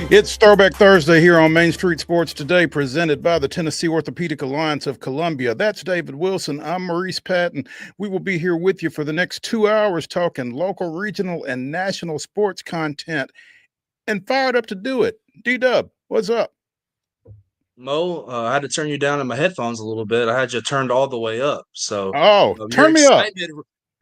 It's Throwback Thursday here on Main Street Sports Today, presented by the Tennessee Orthopedic Alliance of Columbia. That's David Wilson. I'm Maurice Patton. We will be here with you for the next 2 hours talking local, regional, and national sports content, and fired up to do it. D-Dub, what's up? Mo, I had to turn you down in my headphones a little bit. I had you turned all the way up. So Oh, your turn me up.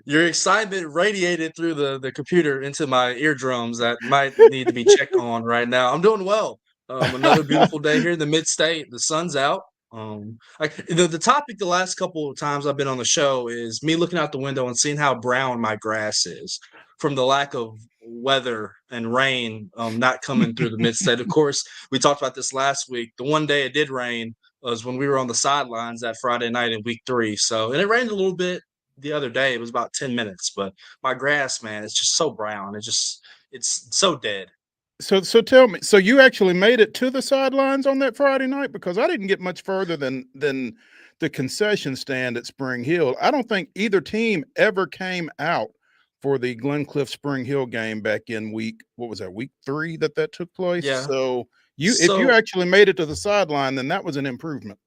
excitement radiated through the computer into my eardrums that might need to be checked on right now. I'm doing well. Another beautiful day here in the mid-state. The sun's out. The topic the last couple of times I've been on the show is me looking out the window and seeing how brown my grass is from the lack of weather and rain not coming through the mid-state. Of course, we talked about this last week. The one day it did rain was when we were on the sidelines that Friday night in week 3. So, and it rained a little bit the other day. It was about 10 minutes, but my grass, man, it's just so brown. It's so dead. So tell me, so you actually made it to the sidelines on that Friday night? Because I didn't get much further than the concession stand at Spring Hill. I don't think either team ever came out for the Glencliff Spring Hill game back in week 3 that took place. Yeah. So if you So actually made it to the sideline, then that was an improvement.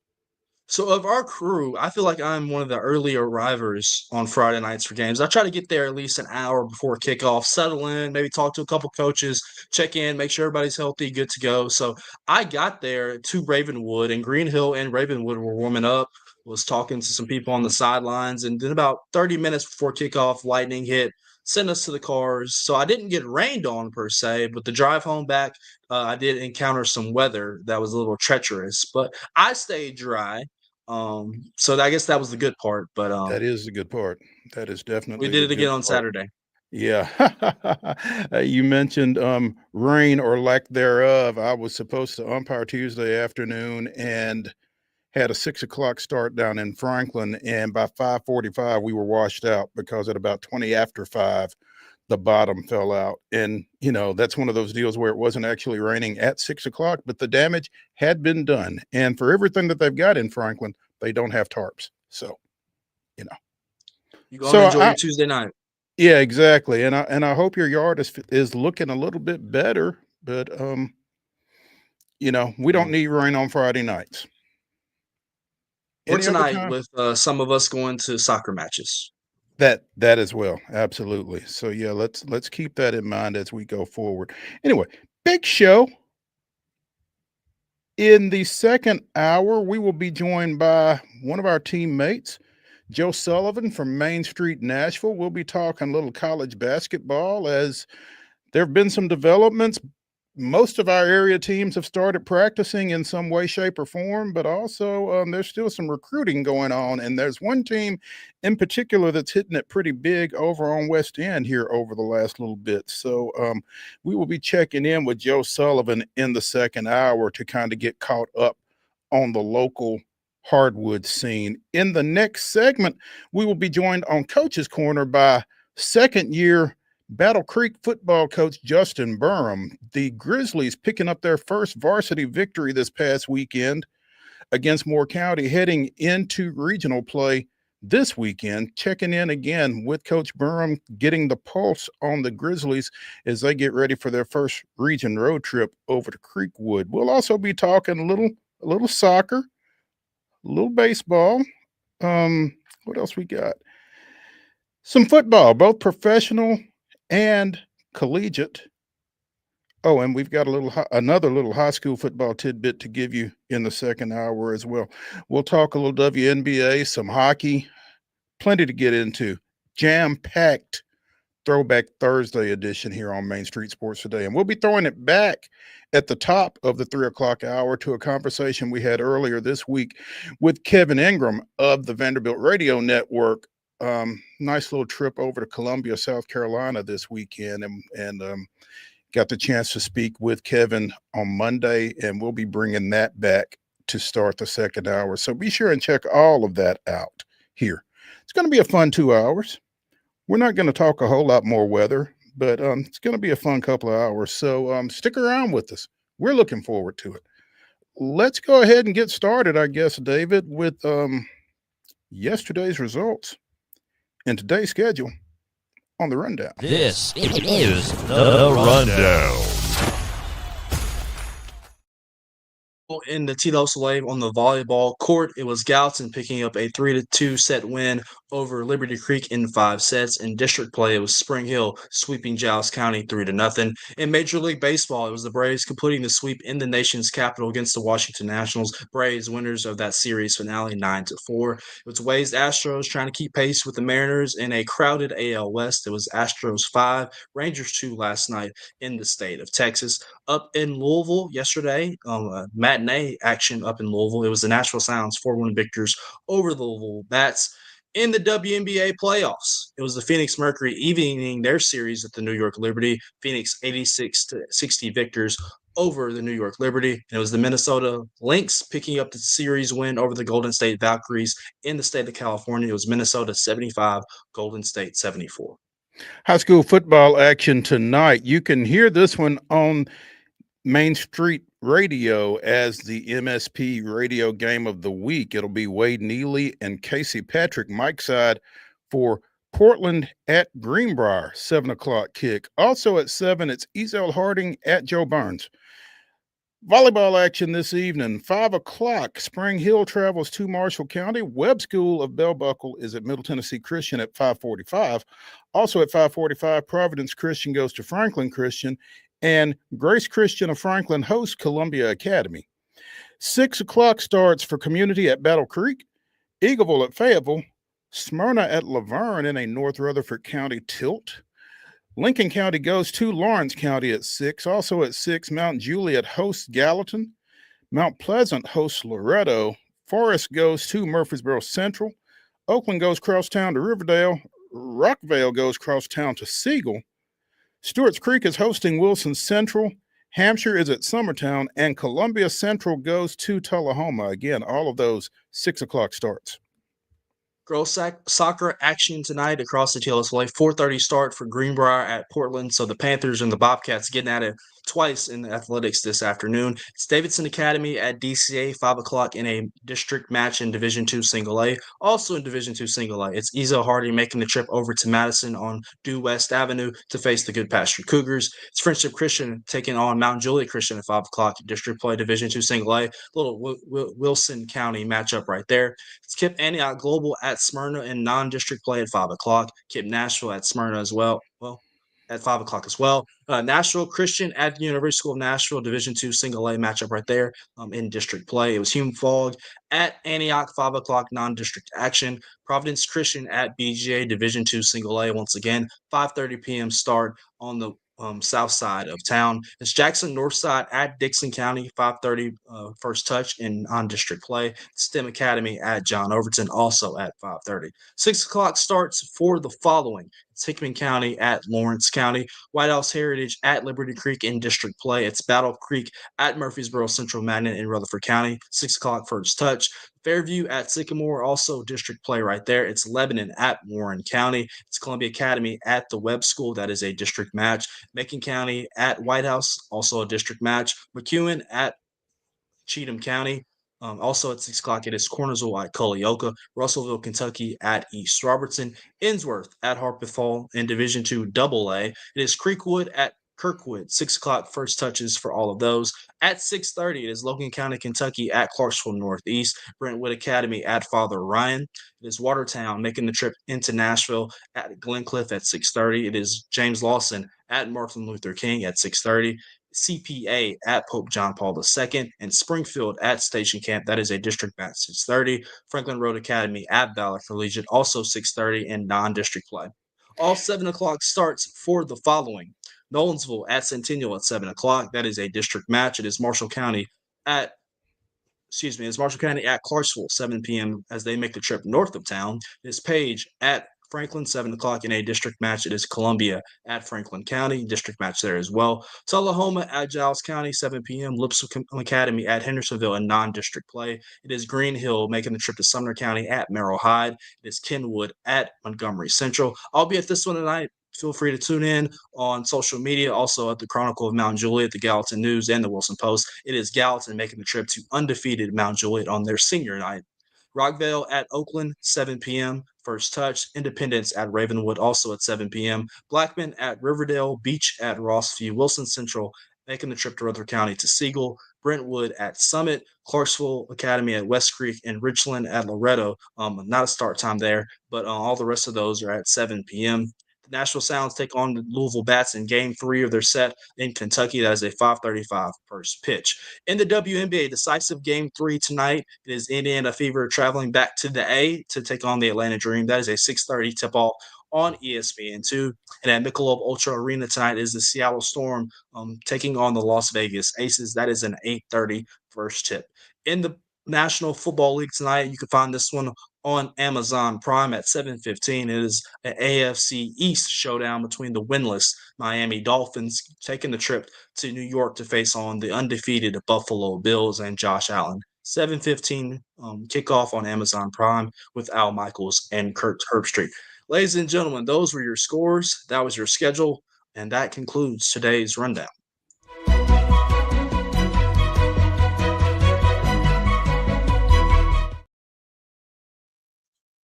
So of our crew, I feel like I'm one of the early arrivers on Friday nights for games. I try to get there at least an hour before kickoff, settle in, maybe talk to a couple coaches, check in, make sure everybody's healthy, good to go. So I got there to Ravenwood, and Green Hill and Ravenwood were warming up, was talking to some people on the sidelines, and then about 30 minutes before kickoff, lightning hit, sent us to the cars. So I didn't get rained on per se, but the drive home back, I did encounter some weather that was a little treacherous, but I stayed dry. So I guess that was the good part, but That is the good part. That is we definitely did the it again good on part. Saturday. Yeah. You mentioned rain or lack thereof. I was supposed to umpire Tuesday afternoon and had a 6 o'clock start down in Franklin, and by 5:45 we were washed out because at about 20 after 5 the bottom fell out. And that's one of those deals where it wasn't actually raining at 6 o'clock, but the damage had been done. And for everything that they've got in Franklin, they don't have tarps. So you know You go and so enjoy I your Tuesday night. Yeah, exactly. And I hope your yard is looking a little bit better, but we don't Mm. need rain on Friday nights. Or Any other tonight time? with some of us going to soccer matches. That as well. Absolutely. So yeah, let's keep that in mind as we go forward. Anyway, big show. In the second hour, we will be joined by one of our teammates, Joe Sullivan from Main Street, Nashville. We'll be talking a little college basketball as there have been some developments. Most of our area teams have started practicing in some way, shape, or form, but also there's still some recruiting going on. And there's one team in particular that's hitting it pretty big over on West End here over the last little bit. So we will be checking in with Joe Sullivan in the second hour to kind of get caught up on the local hardwood scene. In the next segment, we will be joined on Coach's Corner by second year Battle Creek football coach Justin BURUM. The Grizzlies picking up their first varsity victory this past weekend against Moore County, heading into regional play this weekend. Checking in again with Coach BURUM, getting the pulse on the Grizzlies as they get ready for their first region road trip over to Creekwood. We'll also be talking a little soccer, a little baseball. What else we got? Some football, both professional and collegiate. Oh, and we've got another little high school football tidbit to give you in the second hour as well. We'll talk a little WNBA, some hockey, plenty to get into. Jam-packed Throwback Thursday edition here on Main Street Sports Today. And we'll be throwing it back at the top of the 3 o'clock hour to a conversation we had earlier this week with Kevin Ingram of the Vanderbilt Radio Network. Nice little trip over to Columbia, South Carolina this weekend, and got the chance to speak with Kevin on Monday, and we'll be bringing that back to start the second hour. So be sure and check all of that out here. It's going to be a fun 2 hours. We're not going to talk a whole lot more weather, but it's going to be a fun couple of hours. So stick around with us. We're looking forward to it. Let's go ahead and get started, I guess, David, with yesterday's results and today's schedule on the rundown. This is the rundown. in the Tito Soleil on the volleyball court, it was Gallatin picking up a 3-2 set win over Liberty Creek in 5 sets. In district play, it was Spring Hill sweeping Giles County 3-0. In Major League Baseball, it was the Braves completing the sweep in the nation's capital against the Washington Nationals. Braves winners of that series finale 9-4. It was Wade's Astros trying to keep pace with the Mariners in a crowded AL West. It was Astros 5, Rangers 2 last night in the state of Texas. Up in Louisville yesterday, matinee action up in Louisville. It was the Nashville Sounds 4-1 victors over the Louisville Bats. In the WNBA playoffs, it was the Phoenix Mercury evening their series at the New York Liberty. Phoenix 86-60 victors over the New York Liberty. And it was the Minnesota Lynx picking up the series win over the Golden State Valkyries in the state of California. It was Minnesota 75, Golden State 74. High school football action tonight. You can hear this one on Main Street Radio as the MSP radio game of the week. It'll be Wade Neely and Casey Patrick, Mike side, for Portland at Greenbrier, 7 o'clock kick. Also at 7, it's Ezel Harding at Joe Burns. Volleyball action this evening, 5 o'clock. Spring Hill travels to Marshall County. Webb School of Bell Buckle is at Middle Tennessee Christian at 5:45. Also at 5:45, Providence Christian goes to Franklin Christian, and Grace Christian of Franklin hosts Columbia Academy. 6 o'clock starts for Community at Battle Creek, Eagleville at Fayetteville, Smyrna at Laverne in a North Rutherford County tilt. Lincoln County goes to Lawrence County at 6. Also at 6, Mount Juliet hosts Gallatin. Mount Pleasant hosts Loretto. Forest goes to Murfreesboro Central. Oakland goes crosstown to Riverdale. Rockvale goes crosstown to Siegel. Stewart's Creek is hosting Wilson Central. Hampshire is at Summertown. And Columbia Central goes to Tullahoma. Again, all of those 6 o'clock starts. Girls soccer action tonight across the TLSLA. 4:30 start for Greenbrier at Portland. So the Panthers and the Bobcats getting at it twice in the athletics this afternoon. It's Davidson Academy at DCA, 5 o'clock in a district match in Division II Single A. Also in Division II Single A, it's Ezel Harding making the trip over to Madison on Due West Avenue to face the Good Pasture Cougars. It's Friendship Christian taking on Mount Juliet Christian at 5 o'clock district play Division II Single A. Little Wilson County matchup right there. It's Kip Antioch Global at Smyrna in non-district play at 5 o'clock. Kip Nashville at Smyrna as well. At 5 o'clock as well. Nashville Christian at the University School of Nashville, Division II Single A matchup right there in district play. It was Hume Fogg at Antioch, 5 o'clock non-district action. Providence Christian at BGA, Division II Single A once again, 5:30 p.m. start on the south side of town. It's Jackson Northside at Dixon County, 5:30 first touch in non-district play. STEM Academy at John Overton, also at 5:30. 6 o'clock starts for the following. It's Hickman County at Lawrence County. White House Heritage at Liberty Creek in district play. It's Battle Creek at Murfreesboro Central Magnet in Rutherford County. 6 o'clock first touch. Fairview at Sycamore, also district play right there. It's Lebanon at Warren County. It's Columbia Academy at the Webb School. That is a district match. Macon County at White House, also a district match. McEwen at Cheatham County. Also at 6 o'clock, it is Cornersville at Culleoka, Russellville, Kentucky at East Robertson, Innsworth at Harpeth Hall in Division II AA. It is Creekwood at Kirkwood, 6 o'clock first touches for all of those. At 6:30, it is Logan County, Kentucky at Clarksville Northeast, Brentwood Academy at Father Ryan. It is Watertown making the trip into Nashville at Glencliff at 6:30. It is James Lawson at Martin Luther King at 6:30. CPA at Pope John Paul II, and Springfield at Station Camp. That is a district match, 6:30. Franklin Road Academy at Valor Collegiate, also 6:30 in non-district play. All 7 o'clock starts for the following. Nolensville at Centennial at 7 o'clock. That is a district match. It is Marshall County at Clarksville, 7 p.m. as they make the trip north of town. It's Page at Franklin, 7 o'clock in a district match. It is Columbia at Franklin County, district match there as well. Tullahoma at Giles County, 7 p.m. Lipscomb Academy at Hendersonville in non-district play. It is Green Hill making the trip to Sumner County at Merrill Hyde. It is Kenwood at Montgomery Central. I'll be at this one tonight. Feel free to tune in on social media, also at the Chronicle of Mount Juliet, the Gallatin News, and the Wilson Post. It is Gallatin making the trip to undefeated Mount Juliet on their senior night. Rockvale at Oakland, 7 p.m. First touch. Independence at Ravenwood, also at 7 p.m. Blackman at Riverdale. Beach at Rossview. Wilson Central making the trip to Rutherford County to Siegel. Brentwood at Summit, Clarksville Academy at West Creek, and Richland at Loretto. Not a start time there, but all the rest of those are at 7 p.m. The Nashville Sounds take on the Louisville Bats in Game 3 of their set in Kentucky. That is a 5:35 first pitch. In the WNBA, decisive Game 3 tonight, it is Indiana Fever traveling back to the A to take on the Atlanta Dream. That is a 6:30 tip-off on ESPN2. And at Michelob Ultra Arena tonight is the Seattle Storm taking on the Las Vegas Aces. That is an 8:30 first tip. In the National Football League tonight, you can find this one on Amazon Prime at 7:15. It is an AFC East showdown between the winless Miami Dolphins taking the trip to New York to face on the undefeated Buffalo Bills and Josh Allen. 7:15 kickoff on Amazon Prime with Al Michaels and Kurt Herbstreit. Ladies and gentlemen, those were your scores. That was your schedule. And that concludes today's rundown.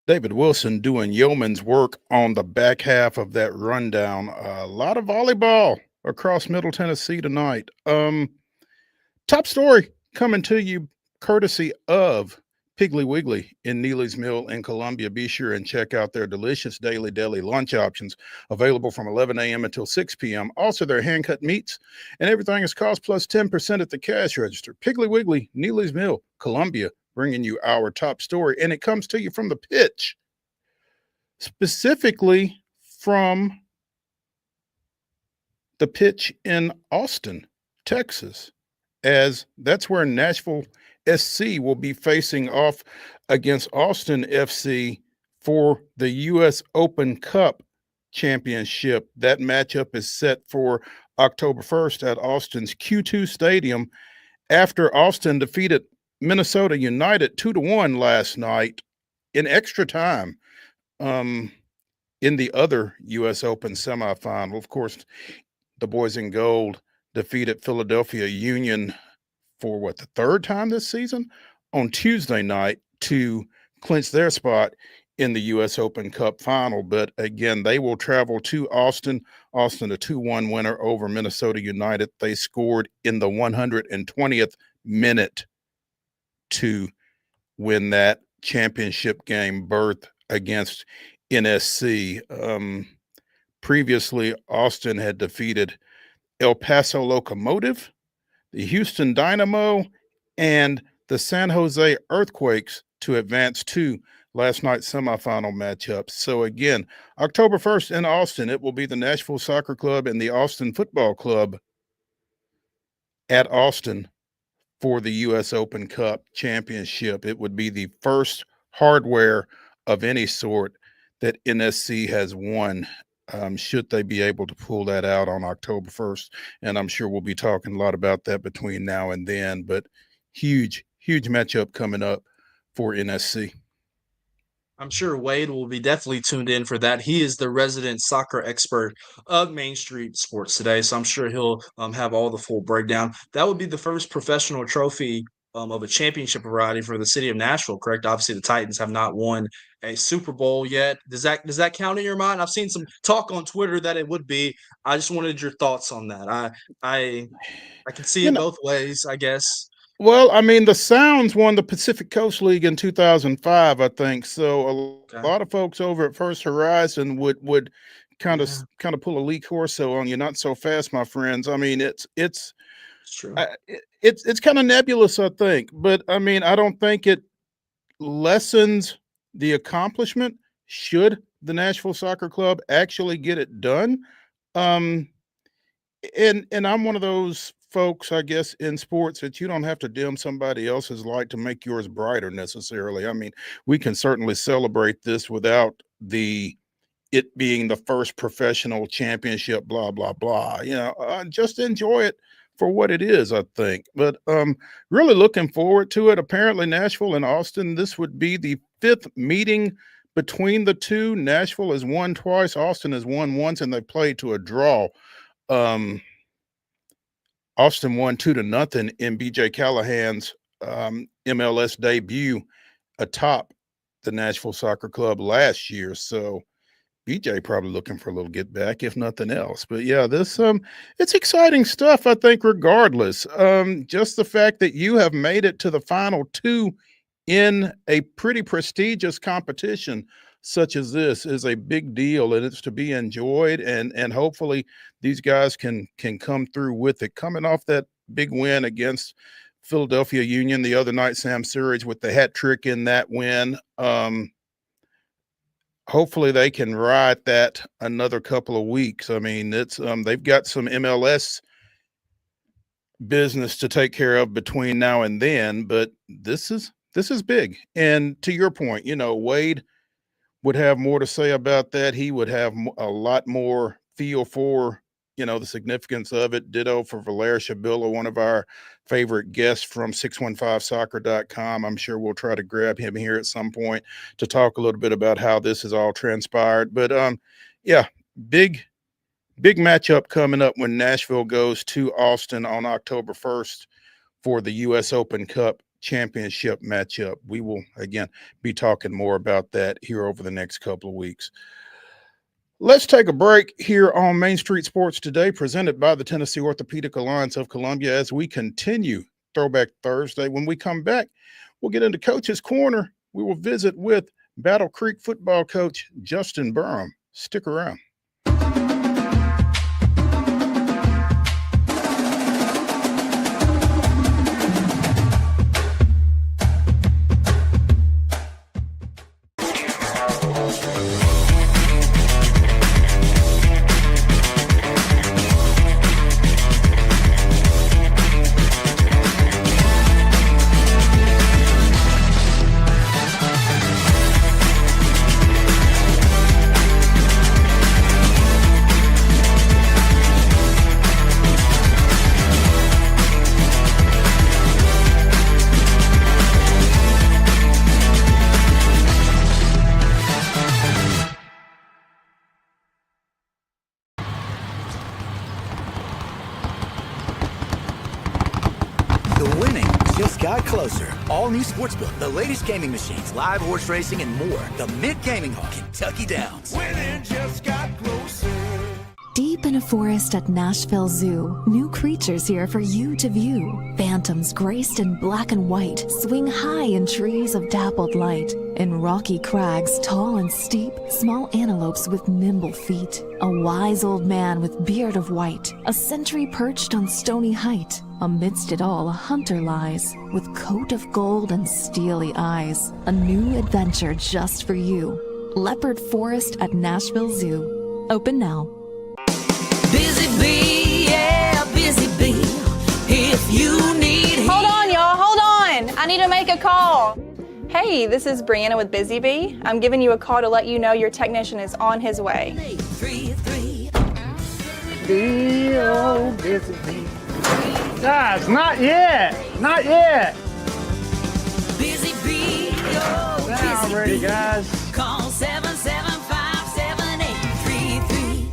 David Wilson doing yeoman's work on the back half of that rundown. A lot of volleyball across Middle Tennessee tonight. Top story coming to you courtesy of Piggly Wiggly in Neely's Mill in Columbia. Be sure and check out their delicious daily deli lunch options available from 11 a.m. until 6 p.m. Also, their hand-cut meats and everything is cost plus 10% at the cash register. Piggly Wiggly, Neely's Mill, Columbia, bringing you our top story. And it comes to you from the pitch, specifically from the pitch in Austin, Texas, as that's where Nashville SC will be facing off against Austin FC for the U.S. Open Cup Championship. That matchup is set for October 1st at Austin's Q2 Stadium after Austin defeated Minnesota United 2-1 last night in extra time in the other U.S. Open semifinal. Of course, the boys in gold defeated Philadelphia Union for the third time this season on Tuesday night to clinch their spot in the U.S. Open Cup final. But again, they will travel to Austin. Austin, a 2-1 winner over Minnesota United. They scored in the 120th minute to win that championship game berth against NSC. Previously, Austin had defeated El Paso Locomotive, the Houston Dynamo, and the San Jose Earthquakes to advance to last night's semifinal matchups. So again, October 1st in Austin, it will be the Nashville Soccer Club and the Austin Football Club at Austin for the U.S. Open Cup Championship. It would be the first hardware of any sort that NSC has won, should they be able to pull that out on October 1st. And I'm sure we'll be talking a lot about that between now and then, but huge matchup coming up for NSC. I'm sure Wade will be definitely tuned in for that. He is the resident soccer expert of Main Street Sports Today, so I'm sure he'll have all the full breakdown. That would be the first professional trophy of a championship variety for the city of Nashville, correct? Obviously, the Titans have not won a Super Bowl yet. Does that count in your mind? I've seen some talk on Twitter that it would be. I just wanted your thoughts on that. I can see it both ways, I guess. Well, I mean, the Sounds won the Pacific Coast League in 2005, I think. So a lot of folks over at First Horizon would kind of pull a Lee Corso on you. Not so fast, my friends. I mean, it's true. It's kind of nebulous, I think. But I mean, I don't think it lessens the accomplishment should the Nashville Soccer Club actually get it done. And I'm one of those folks, I guess, in sports that you don't have to dim somebody else's light to make yours brighter necessarily. I mean, we can certainly celebrate this without it being the first professional championship, blah, blah, blah. Just enjoy it for what it is, I think. But really looking forward to it. Apparently, Nashville and Austin, this would be the fifth meeting between the two. Nashville has won twice, Austin has won once, and they played to a draw. Austin won 2-0 in BJ Callahan's MLS debut atop the Nashville Soccer Club last year. So BJ probably looking for a little get back, if nothing else. But yeah, this it's exciting stuff, I think, regardless. Just the fact that you have made it to the final two in a pretty prestigious competition such as this is a big deal, and it's to be enjoyed, and hopefully these guys can come through with it. Coming off that big win against Philadelphia Union the other night, Sam Surridge with the hat trick in that win. Hopefully they can ride that another couple of weeks. I mean, it's they've got some MLS business to take care of between now and then, but this is big. And to your point, Wade would have more to say about that. He would have a lot more feel for, the significance of it. Ditto for Valera Shabilla, one of our favorite guests from 615soccer.com. I'm sure we'll try to grab him here at some point to talk a little bit about how this has all transpired. But yeah, big matchup coming up when Nashville goes to Austin on October 1st for the U.S. Open Cup Championship matchup. We will, again, be talking more about that here over the next couple of weeks. Let's take a break here on Main Street Sports Today, presented by the Tennessee Orthopedic Alliance of Columbia, as we continue Throwback Thursday. When we come back, we'll get into Coach's Corner. We will visit with Battle Creek football coach Justin BURUM. Stick around. All new Sportsbook, the latest gaming machines, live horse racing, and more. The Mid Gaming Hall, Kentucky Downs. Winning just got closer. Deep in a forest at Nashville Zoo, new creatures here for you to view. Phantoms graced in black and white swing high in trees of dappled light. In rocky crags, tall and steep, small antelopes with nimble feet. A wise old man with beard of white, a sentry perched on stony height. Amidst it all, a hunter lies, with coat of gold and steely eyes. A new adventure just for you. Leopard Forest at Nashville Zoo. Open now. Busy bee, yeah, busy bee. If you need... Hold on, y'all, hold on. I need to make a call. Hey, this is Brianna with Busy Bee. I'm giving you a call to let you know your technician is on his way. 833. Busy bee. Guys, not yet. Not yet. Busy bee, oh, Now busy ready, bee. guys. Call 775-7833.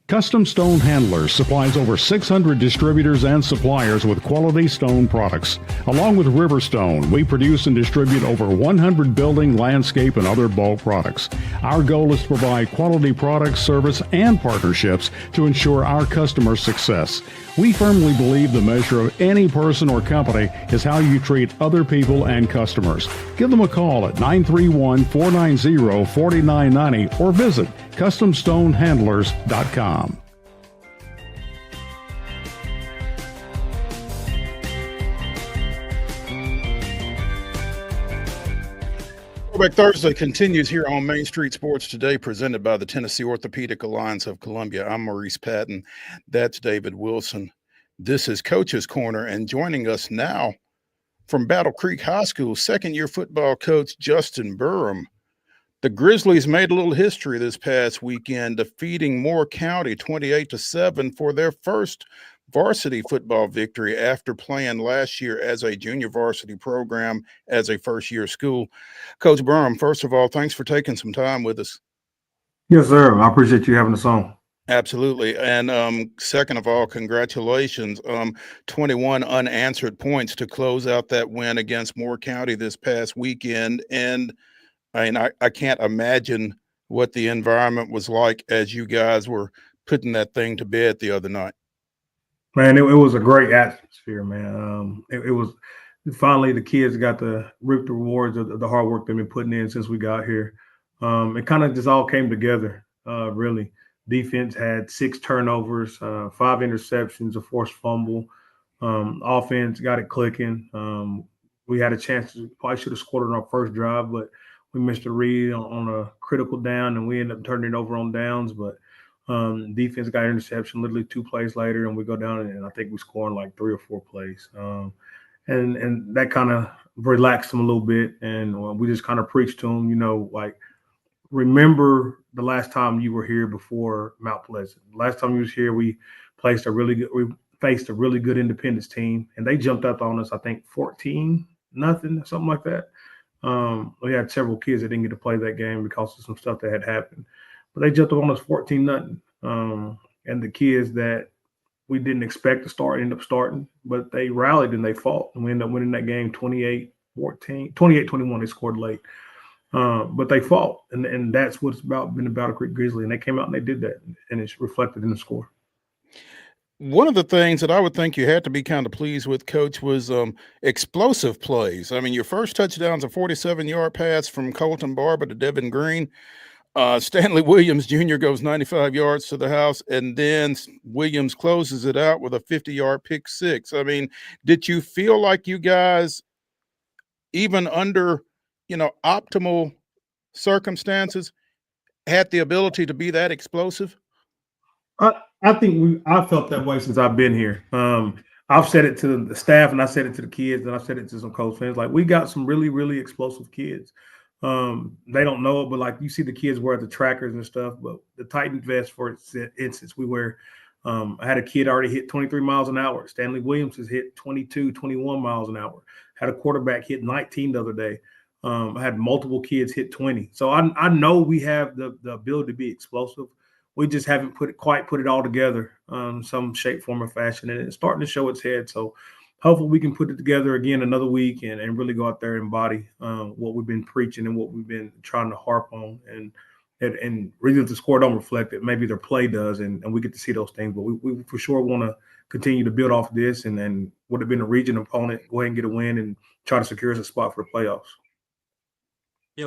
Custom Stone Handlers supplies over 600 distributors and suppliers with quality stone products. Along with Riverstone, we produce and distribute over 100 building, landscape, and other bulk products. Our goal is to provide quality products, service, and partnerships to ensure our customers' success. We firmly believe the measure of any person or company is how you treat other people and customers. Give them a call at 931-490-4990 or visit CustomStoneHandlers.com. Throwback Thursday continues here on Main Street Sports Today, presented by the Tennessee Orthopedic Alliance of Columbia. I'm Maurice Patton. That's David Wilson. This is Coach's Corner, and joining us now from Battle Creek High School, second-year football coach Justin BURUM. The Grizzlies made a little history this past weekend, defeating Moore County 28-7 for their first varsity football victory after playing last year as a junior varsity program as a first-year school. Coach BURUM, first of all, thanks for taking some time with us. Yes, sir. I appreciate you having us on. Absolutely. And second of all, congratulations. 21 unanswered points to close out that win against Moore County this past weekend. And I mean, I can't imagine what the environment was like as you guys were putting that thing to bed the other night. Man, it was a great atmosphere, man. It was finally the kids got to reap the rewards of the hard work they've been putting in since we got here. It kind of just all came together, really. Defense had 6 turnovers, 5 interceptions, a forced fumble. Offense got it clicking. We had a chance to probably should have scored on our first drive, but we missed a read on a critical down, and we ended up turning it over on downs. But defense got an interception literally 2 plays later, and we go down, and I think we score in like 3 or 4 plays. And that kind of relaxed them a little bit, and we just kind of preached to them, like, remember the last time you were here before Mount Pleasant. Last time you was here, we faced a really good Independence team, and they jumped up on us, I think 14-0, something like that. We had several kids that didn't get to play that game because of some stuff that had happened, but they jumped up on us 14-0. And the kids that we didn't expect to start ended up starting, but they rallied and they fought, and we ended up winning that game 28-21. They scored late. But they fought, and that's what it's been about a Creek Grizzly, and they came out and they did that, and it's reflected in the score. One of the things that I would think you had to be kind of pleased with, Coach, was explosive plays. I mean, your first touchdown's a 47-yard pass from Colton Barber to Devin Green. Stanley Williams Jr. goes 95 yards to the house, and then Williams closes it out with a 50-yard pick six. I mean, did you feel like you guys, even under optimal circumstances, had the ability to be that explosive? I think I felt that way since I've been here. I've said it to the staff, and I said it to the kids, and I've said it to some coach fans. Like, we got some really, really explosive kids. They don't know it, but like, you see the kids wear the trackers and stuff. But the Titan vest, for instance, we wear. I had a kid already hit 23 miles an hour. Stanley Williams has hit 22, 21 miles an hour. Had a quarterback hit 19 the other day. I had multiple kids hit 20. So I know we have the ability to be explosive. We just haven't quite put it all together, some shape, form, or fashion, and it's starting to show its head. So hopefully we can put it together again another week and really go out there and embody what we've been preaching and what we've been trying to harp on. And really, if the score don't reflect it, maybe their play does, and we get to see those things. But we for sure want to continue to build off of this, and then would have been a region opponent, go ahead and get a win and try to secure us a spot for the playoffs.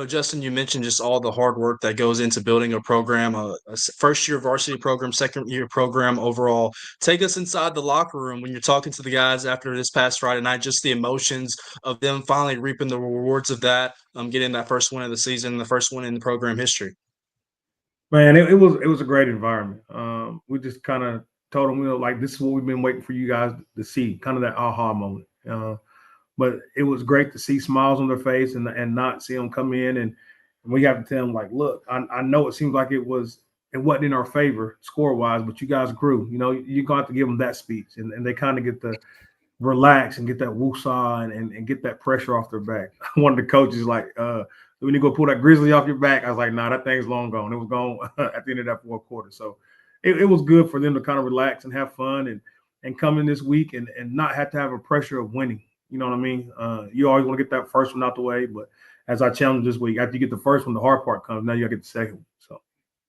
Justin, you mentioned just all the hard work that goes into building a program, a first-year varsity program, second-year program overall. Take us inside the locker room when you're talking to the guys after this past Friday night, just the emotions of them finally reaping the rewards of that, getting that first win of the season, the first one in the program history. Man, it was a great environment. We just kind of told them, like, this is what we've been waiting for you guys to see, kind of that aha moment. But it was great to see smiles on their face and not see them come in. And we have to tell them, like, look, I know it seems like it wasn't in our favor score-wise, but you guys grew. You're going to have to give them that speech. And they kind of get to relax and get that woosah and get that pressure off their back. One of the coaches like, when you go pull that grizzly off your back, I was like, nah, that thing's long gone. It was gone at the end of that fourth quarter. So it was good for them to kind of relax and have fun and come in this week and not have to have a pressure of winning. You know what I mean? You always want to get that first one out the way, but as I challenge this week, after you get the first one, the hard part comes. Now you got to get the second one. So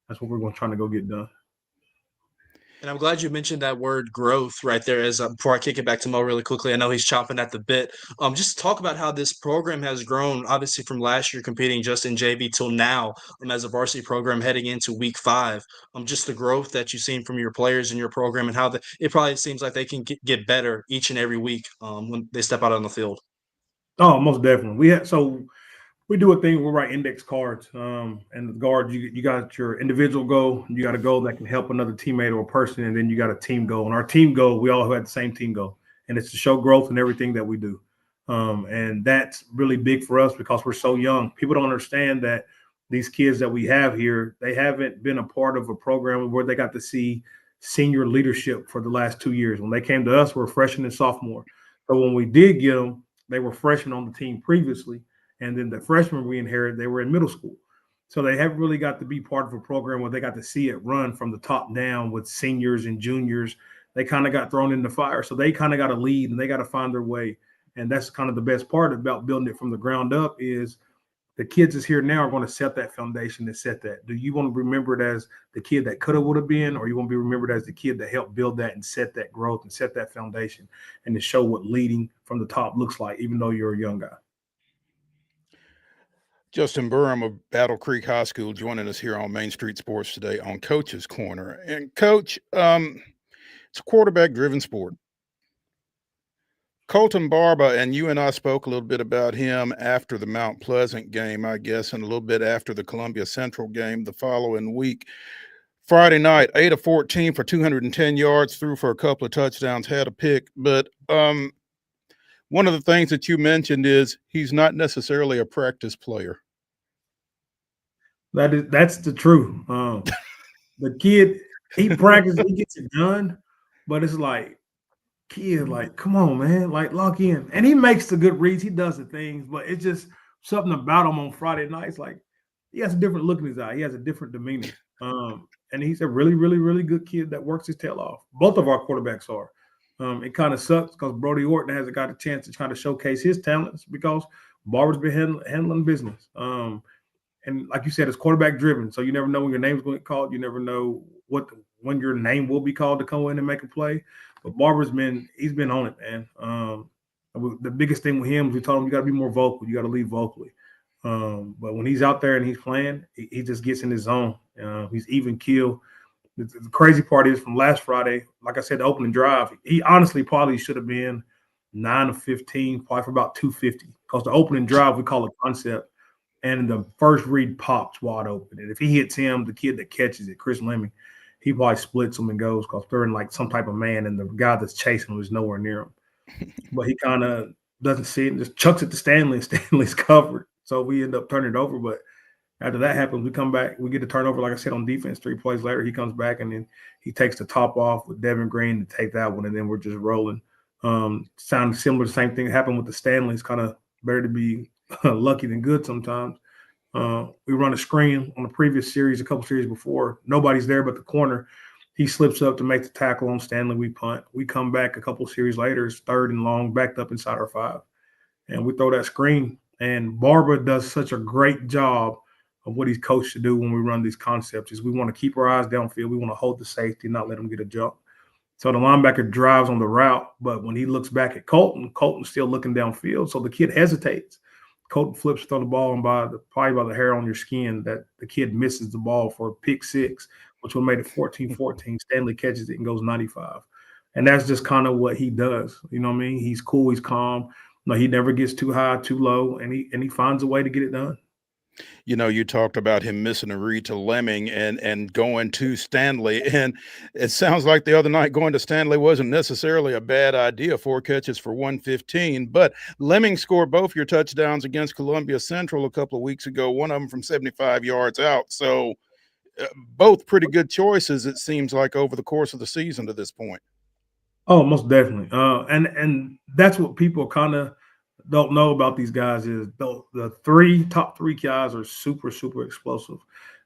that's what we're going to try to go get done. And I'm glad you mentioned that word growth right there as before I kick it back to Mo really quickly. I know he's chomping at the bit. Just talk about how this program has grown, obviously from last year competing just in JV till now as a varsity program heading into week 5. Just the growth that you've seen from your players in your program and how it probably seems like they can get better each and every week when they step out on the field. Oh, most definitely. We do a thing, we write index cards, and the guard, you got your individual goal, you got a goal that can help another teammate or a person, and then you got a team goal. And our team goal, we all had the same team goal, and it's to show growth in everything that we do. And that's really big for us because we're so young. People don't understand that these kids that we have here, they haven't been a part of a program where they got to see senior leadership for the last 2 years. When they came to us, we were freshman and sophomore. So when we did get them, they were freshmen on the team previously. And then the freshmen we inherited, they were in middle school. So they haven't really got to be part of a program where they got to see it run from the top down with seniors and juniors. They kind of got thrown in the fire. So they kind of got to lead and they got to find their way. And that's kind of the best part about building it from the ground up is the kids that's here now are going to set that foundation and set that. Do you want to be remembered as the kid that could have, would have been, or you want to be remembered as the kid that helped build that and set that growth and set that foundation and to show what leading from the top looks like, even though you're a young guy? Justin Burham of Battle Creek High School joining us here on Main Street Sports today on Coach's Corner. And Coach, it's a quarterback-driven sport. Colton Barba, and you and I spoke a little bit about him after the Mount Pleasant game, I guess, and a little bit after the Columbia Central game the following week. Friday night, 8 of 14 for 210 yards, threw for a couple of touchdowns, had a pick. But one of the things that you mentioned is he's not necessarily a practice player. That's the truth. The kid, he practices, he gets it done, but it's like, kid, like, come on, man, like lock in. And he makes the good reads, he does the things, but it's just something about him on Friday nights. Like, he has a different look in his eye, he has a different demeanor. And he's a really, really, really good kid that works his tail off. Both of our quarterbacks are. It kind of sucks because Brody Orton hasn't got a chance to try to showcase his talents because Barber's been handling business. And like you said, it's quarterback driven, so you never know when your name's going to get called. You never know when your name will be called to come in and make a play. But Barber's he's been on it, man. The biggest thing with him is we told him you got to be more vocal. You got to lead vocally. But when he's out there and he's playing, he just gets in his zone. He's even keel. The crazy part is from last Friday, like I said, the opening drive, he honestly probably should have been 9 of 15, probably for about 250. Because the opening drive, we call it concept. And the first read pops wide open. And if he hits him, the kid that catches it, Chris Lemming, he probably splits him and goes because they're in like some type of man, and the guy that's chasing him is nowhere near him. But he kind of doesn't see it and just chucks it to Stanley, and Stanley's covered. So we end up turning it over. But after that happens, we come back, we get the turnover, like I said, on defense. 3 plays later, he comes back, and then he takes the top off with Devin Green to take that one, and then we're just rolling. Sounds similar, the same thing happened with the Stanleys. Kind of better to be lucky than good sometimes. We run a screen on the previous series, a couple series before. Nobody's there but the corner. He slips up to make the tackle on Stanley. We punt. We come back a couple series later. It's 3rd and long, backed up inside our 5. And we throw that screen. And Barber does such a great job of what he's coached to do when we run these concepts is we want to keep our eyes downfield. We want to hold the safety, not let him get a jump. So the linebacker drives on the route, but when he looks back at Colton's still looking downfield. So the kid hesitates. Colton flips on the ball, and probably by the hair on your skin, that the kid misses the ball for a pick 6, which would have made it 14-14. Stanley catches it and goes 95. And that's just kind of what he does. You know what I mean? He's cool, he's calm. No, he never gets too high, too low, and he finds a way to get it done. You know, you talked about him missing a read to Lemming and going to Stanley. And it sounds like the other night going to Stanley wasn't necessarily a bad idea. 4 catches for 115. But Lemming scored both your touchdowns against Columbia Central a couple of weeks ago, one of them from 75 yards out. So both pretty good choices, it seems like, over the course of the season to this point. Oh, most definitely. And that's what people kind of don't know about these guys is the top three guys are super, super explosive.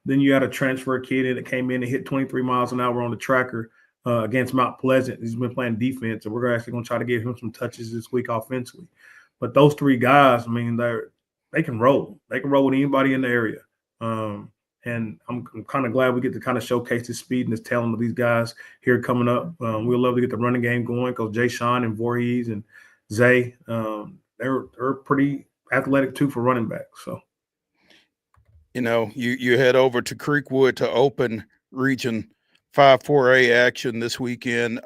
Then you had a transfer kid in that came in and hit 23 miles an hour on the tracker against Mount Pleasant. He's been playing defense, and we're actually going to try to give him some touches this week offensively. But those 3 guys, I mean, they can roll. They can roll with anybody in the area. And I'm kind of glad we get to kind of showcase the speed and the talent of these guys here coming up. We'll love to get the running game going because Jay Sean and Voorhees and Zay, they're pretty athletic too for running back. So, you know, you head over to Creekwood to open Region 5-4A action this weekend,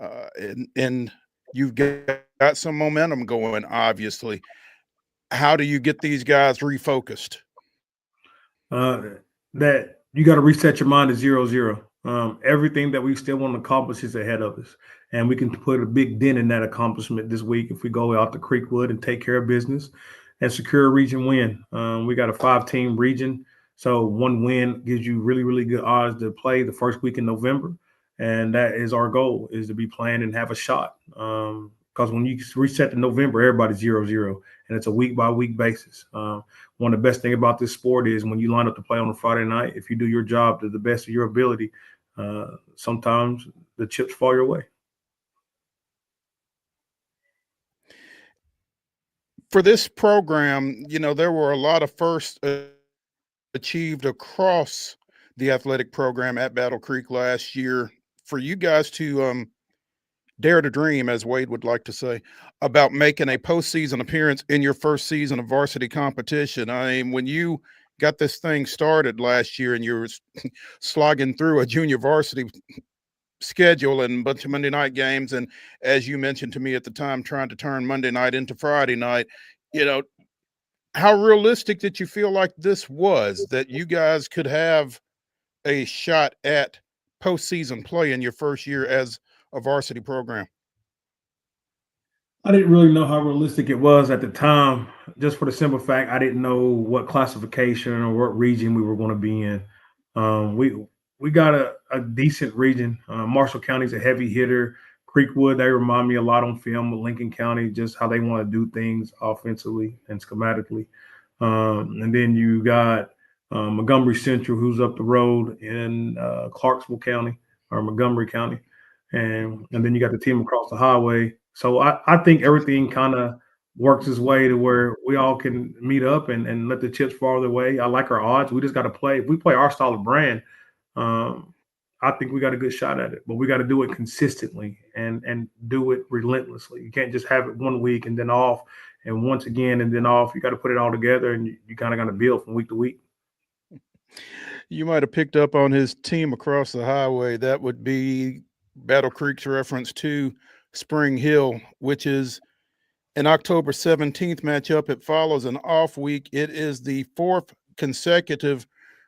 and you've got some momentum going, obviously. How do you get these guys refocused? That you got to reset your mind to 0-0. Everything that we still want to accomplish is ahead of us. And we can put a big dent in that accomplishment this week if we go out to Creekwood and take care of business and secure a region win. We got a 5-team region. So 1 win gives you really, really good odds to play the first week in November. And that is our goal, is to be playing and have a shot. Because when you reset to November, everybody's 0-0. And it's a week-by-week basis. One of the best things about this sport is when you line up to play on a Friday night, if you do your job to the best of your ability, sometimes the chips fall your way. For this program, there were a lot of firsts achieved across the athletic program at Battle Creek last year. For you guys to dare to dream, as Wade would like to say, about making a postseason appearance in your first season of varsity competition. I mean, when you got this thing started last year and you were slogging through a junior varsity schedule and a bunch of Monday night games, and as you mentioned to me at the time, trying to turn Monday night into Friday night, how realistic did you feel like this was, that you guys could have a shot at postseason play in your first year as a varsity program? I didn't really know how realistic it was at the time, just for the simple fact I didn't know what classification or what region we were going to be in. We got a decent region. Marshall County's a heavy hitter. Creekwood, they remind me a lot on film with Lincoln County, just how they want to do things offensively and schematically. And then you got Montgomery Central, who's up the road in Clarksville County or Montgomery County. And then you got the team across the highway. So I think everything kind of works its way to where we all can meet up and let the chips fall their way. I like our odds. We just got to play. If we play our style of brand, I think we got a good shot at it. But we got to do it consistently and do it relentlessly. You can't just have it 1 week and then off and once again and then off. You got to put it all together, and you kind of got to build from week to week. You might have picked up on his team across the highway. That would be Battle Creek's reference to Spring Hill, which is an October 17th matchup. It follows an off week. It is the fourth consecutive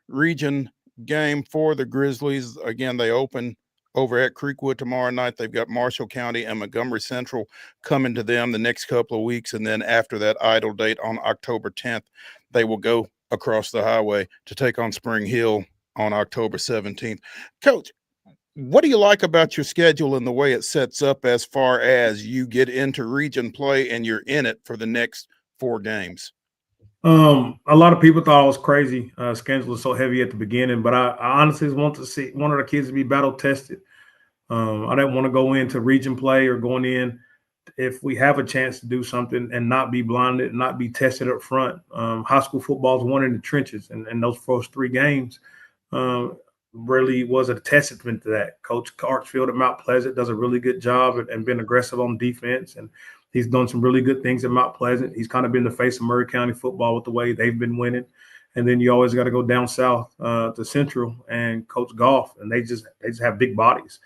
region game for the Grizzlies. Again, they open over at Creekwood tomorrow night. They've got Marshall County and Montgomery Central coming to them the next couple of weeks. And then after that idle date on October 10th, they will go across the highway to take on Spring Hill on October 17th. Coach, what do you like about your schedule and the way it sets up as far as you get into region play and you're in it for the next 4 games? A lot of people thought I was crazy. Schedule was so heavy at the beginning, but I honestly want to see one of the kids to be battle tested. I didn't want to go into region play or going in if we have a chance to do something and not be blinded and not be tested up front. High school football is won in the trenches, and those first 3 games really was a testament to that. Coach Hartsfield at Mount Pleasant does a really good job and been aggressive on defense, and he's done some really good things at Mount Pleasant. He's kind of been the face of Murray County football with the way they've been winning. And then you always got to go down south to Central and Coach Goff, and they just have big bodies.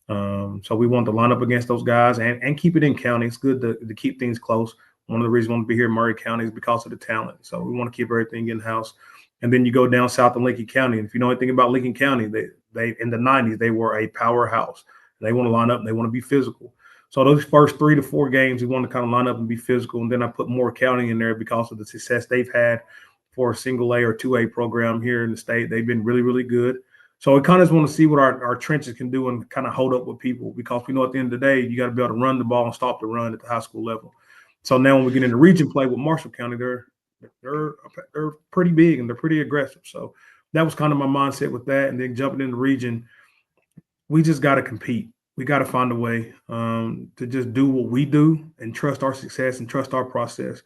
So we want to line up against those guys and keep it in county. It's good to keep things close. One of the reasons we want to be here in Murray County is because of the talent. So we want to keep everything in-house. And then you go down south to Lincoln County. And if you know anything about Lincoln County, they in the 90s, they were a powerhouse. They want to line up and they want to be physical. So those first 3 to 4 games, we want to kind of line up and be physical. And then I put Moore County in there because of the success they've had for a single A or 2A program here in the state. They've been really, really good. So we kind of just want to see what our trenches can do and kind of hold up with people, because we know at the end of the day, you got to be able to run the ball and stop the run at the high school level. So now when we get into region play with Marshall County, they're pretty big and they're pretty aggressive. So that was kind of my mindset with that. And then jumping in the region, we just got to compete. We got to find a way to just do what we do and trust our success and trust our process.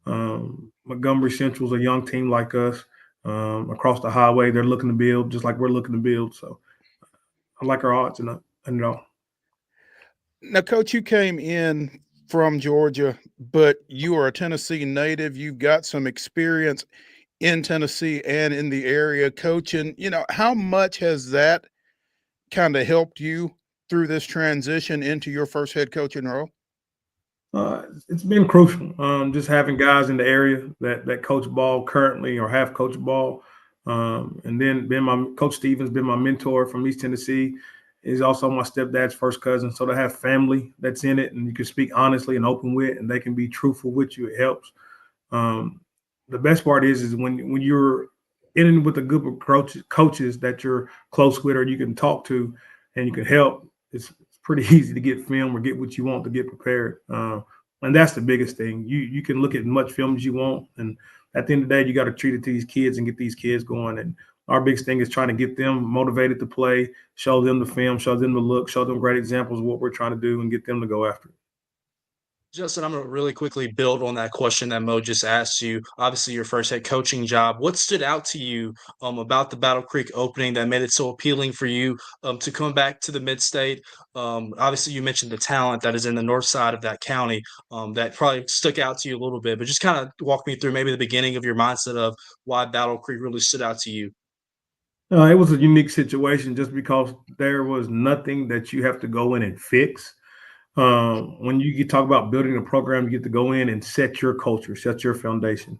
Montgomery Central's a young team like us. Across the highway, they're looking to build just like we're looking to build. So I like our odds and it all. Now, Coach, you came in from Georgia, but you are a Tennessee native. You've got some experience in Tennessee and in the area coaching. How much has that kind of helped you through this transition into your first head coaching role? It's been crucial. Just having guys in the area that coach ball currently or have coached ball. And then Coach Stevens been my mentor from East Tennessee. He's also my stepdad's first cousin. So to have family that's in it and you can speak honestly and open with, and they can be truthful with you, it helps. The best part is when you're in with a group of coaches that you're close with or you can talk to and you can help, it's pretty easy to get film or get what you want to get prepared. And that's the biggest thing. You can look at as much film as you want. And at the end of the day, you got to treat it to these kids and get these kids going. And our biggest thing is trying to get them motivated to play, show them the film, show them the look, show them great examples of what we're trying to do and get them to go after it. Justin, I'm gonna really quickly build on that question that Mo just asked you. Obviously, your first head coaching job. What stood out to you about the Battle Creek opening that made it so appealing for you to come back to the Mid-State? Obviously, you mentioned the talent that is in the north side of that county that probably stuck out to you a little bit. But just kind of walk me through maybe the beginning of your mindset of why Battle Creek really stood out to you. It was a unique situation just because there was nothing that you have to go in and fix. When you talk about building a program, you get to go in and set your culture, set your foundation.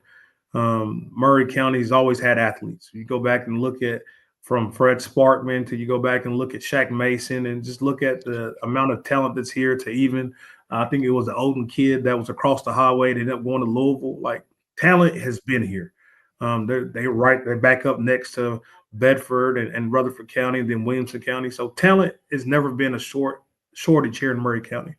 Murray County's always had athletes. You go back and look at from Fred Sparkman to you go back and look at Shaq Mason and just look at the amount of talent that's here to even, I think it was the Odin kid that was across the highway. They ended up going to Louisville. Like talent has been here. They're back up next to Bedford and Rutherford County and then Williamson County. So talent has never been a shortage here in Murray County.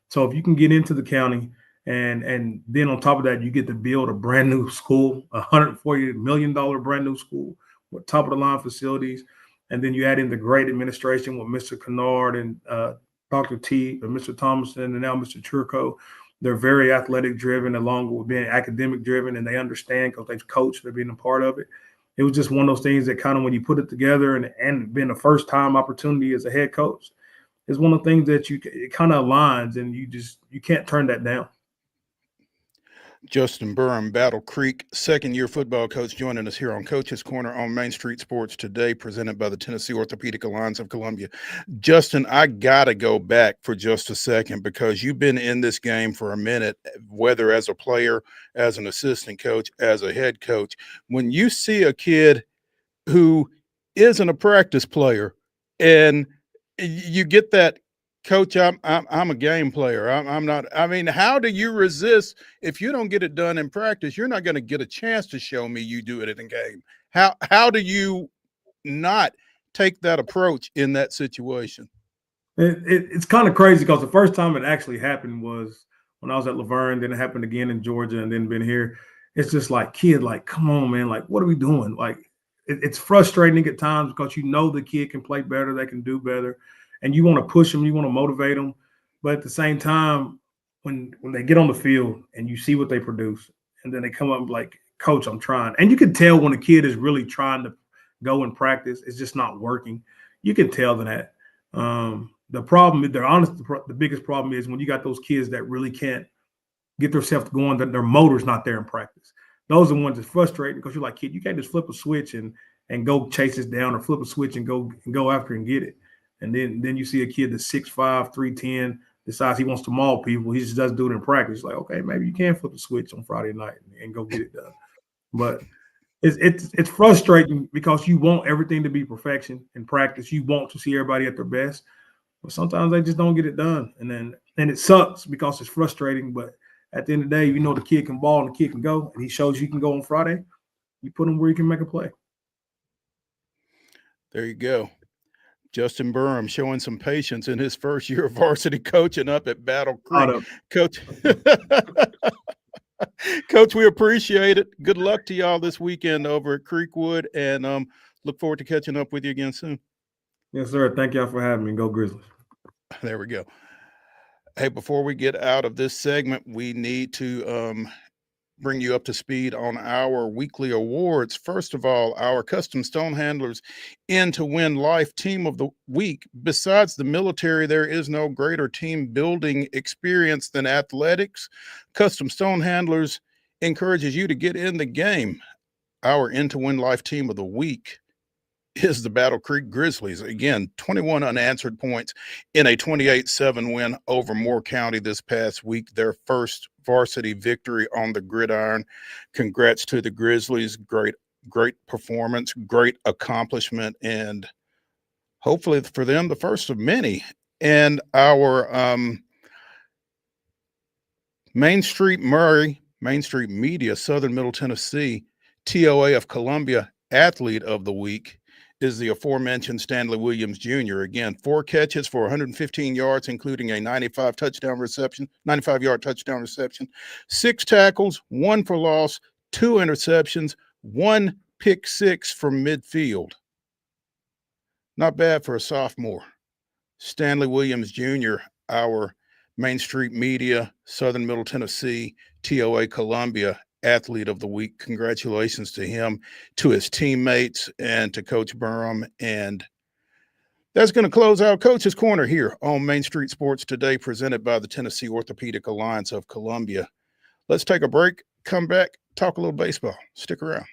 So if you can get into the county and then on top of that, you get to build a brand new school, $140 million brand new school with top of the line facilities. And then you add in the great administration with Mr. Kennard and Dr. T and Mr. Thomason and now Mr. Churko. They're very athletic driven along with being academic driven, and they understand because they've coached, they're being a part of it. It was just one of those things that kind of when you put it together and being a first time opportunity as a head coach, it's one of the things that it kind of aligns and you can't turn that down. Justin BURUM, Battle Creek second-year football coach, joining us here on Coach's Corner on Main Street Sports today, presented by the Tennessee Orthopedic Alliance of Columbia. Justin, I got to go back for just a second because you've been in this game for a minute, whether as a player, as an assistant coach, as a head coach. When you see a kid who isn't a practice player and you get that, Coach, I'm a game player. I'm not. I mean, how do you resist if you don't get it done in practice? You're not going to get a chance to show me you do it in a game. How do you not take that approach in that situation? It's kind of crazy because the first time it actually happened was when I was at Laverne. Then it happened again in Georgia, and then been here. It's just like, kid, like, come on, man. Like, what are we doing? Like, it's frustrating at times because you know the kid can play better, they can do better. And you want to push them, you want to motivate them. But at the same time, when they get on the field and you see what they produce, and then they come up like, Coach, I'm trying. And you can tell when a kid is really trying to go and practice, it's just not working. You can tell that. The problem, the biggest problem is when you got those kids that really can't get themselves going, that their motor's not there in practice. Those are the ones that's frustrating because you're like, kid, you can't just flip a switch and go chase this down or flip a switch and go after and get it. And then you see a kid that's 6'5", 310, decides he wants to maul people. He just doesn't do it in practice. Like, okay, maybe you can flip a switch on Friday night and go get it done. But it's frustrating because you want everything to be perfection in practice. You want to see everybody at their best, but sometimes they just don't get it done. And it sucks because it's frustrating. But at the end of the day, you know the kid can ball and the kid can go, and he shows you can go on Friday. You put him where he can make a play. There you go. Justin BURUM showing some patience in his first year of varsity coaching up at Battle Creek. Coach, Coach, we appreciate it. Good luck to y'all this weekend over at Creekwood, and look forward to catching up with you again soon. Yes, sir. Thank y'all for having me. Go Grizzlies. There we go. Hey, before we get out of this segment, we need to bring you up to speed on our weekly awards. First of all, our Custom Stone Handlers In to Win Life Team of the Week. Besides the military, there is no greater team building experience than athletics. Custom Stone Handlers encourages you to get in the game. Our In to Win Life Team of the Week is the Battle Creek Grizzlies. Again, 21 unanswered points in a 28-7 win over Moore County this past week, their first varsity victory on the gridiron. Congrats to the Grizzlies. Great performance, great accomplishment, and hopefully for them, the first of many. And our Main Street Media, Southern Middle Tennessee, TOA of Columbia Athlete of the Week is the aforementioned Stanley Williams Jr. Again, 4 catches for 115 yards, including a 95-yard touchdown reception, 6 tackles, 1 for loss, 2 interceptions, 1 pick six from midfield. Not bad for a sophomore. Stanley Williams Jr., our Main Street Media, Southern Middle Tennessee, TOA Columbia Athlete of the Week. Congratulations to him, to his teammates, and to Coach BURUM. And that's going to close out Coach's Corner here on Main Street Sports Today, presented by the Tennessee Orthopedic Alliance of Columbia. Let's take a break, come back, talk a little baseball. Stick around.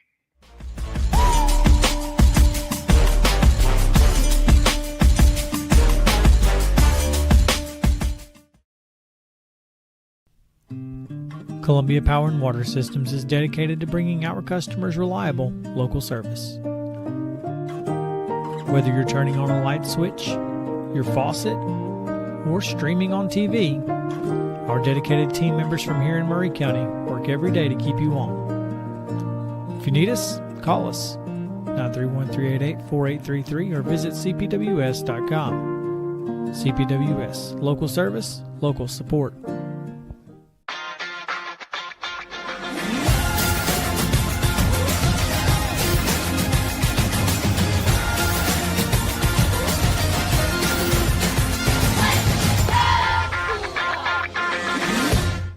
Columbia Power and Water Systems is dedicated to bringing our customers reliable local service. Whether you're turning on a light switch, your faucet, or streaming on TV, our dedicated team members from here in Murray County work every day to keep you on. If you need us, call us 931-388-4833 or visit cpws.com. CPWS, local service, local support.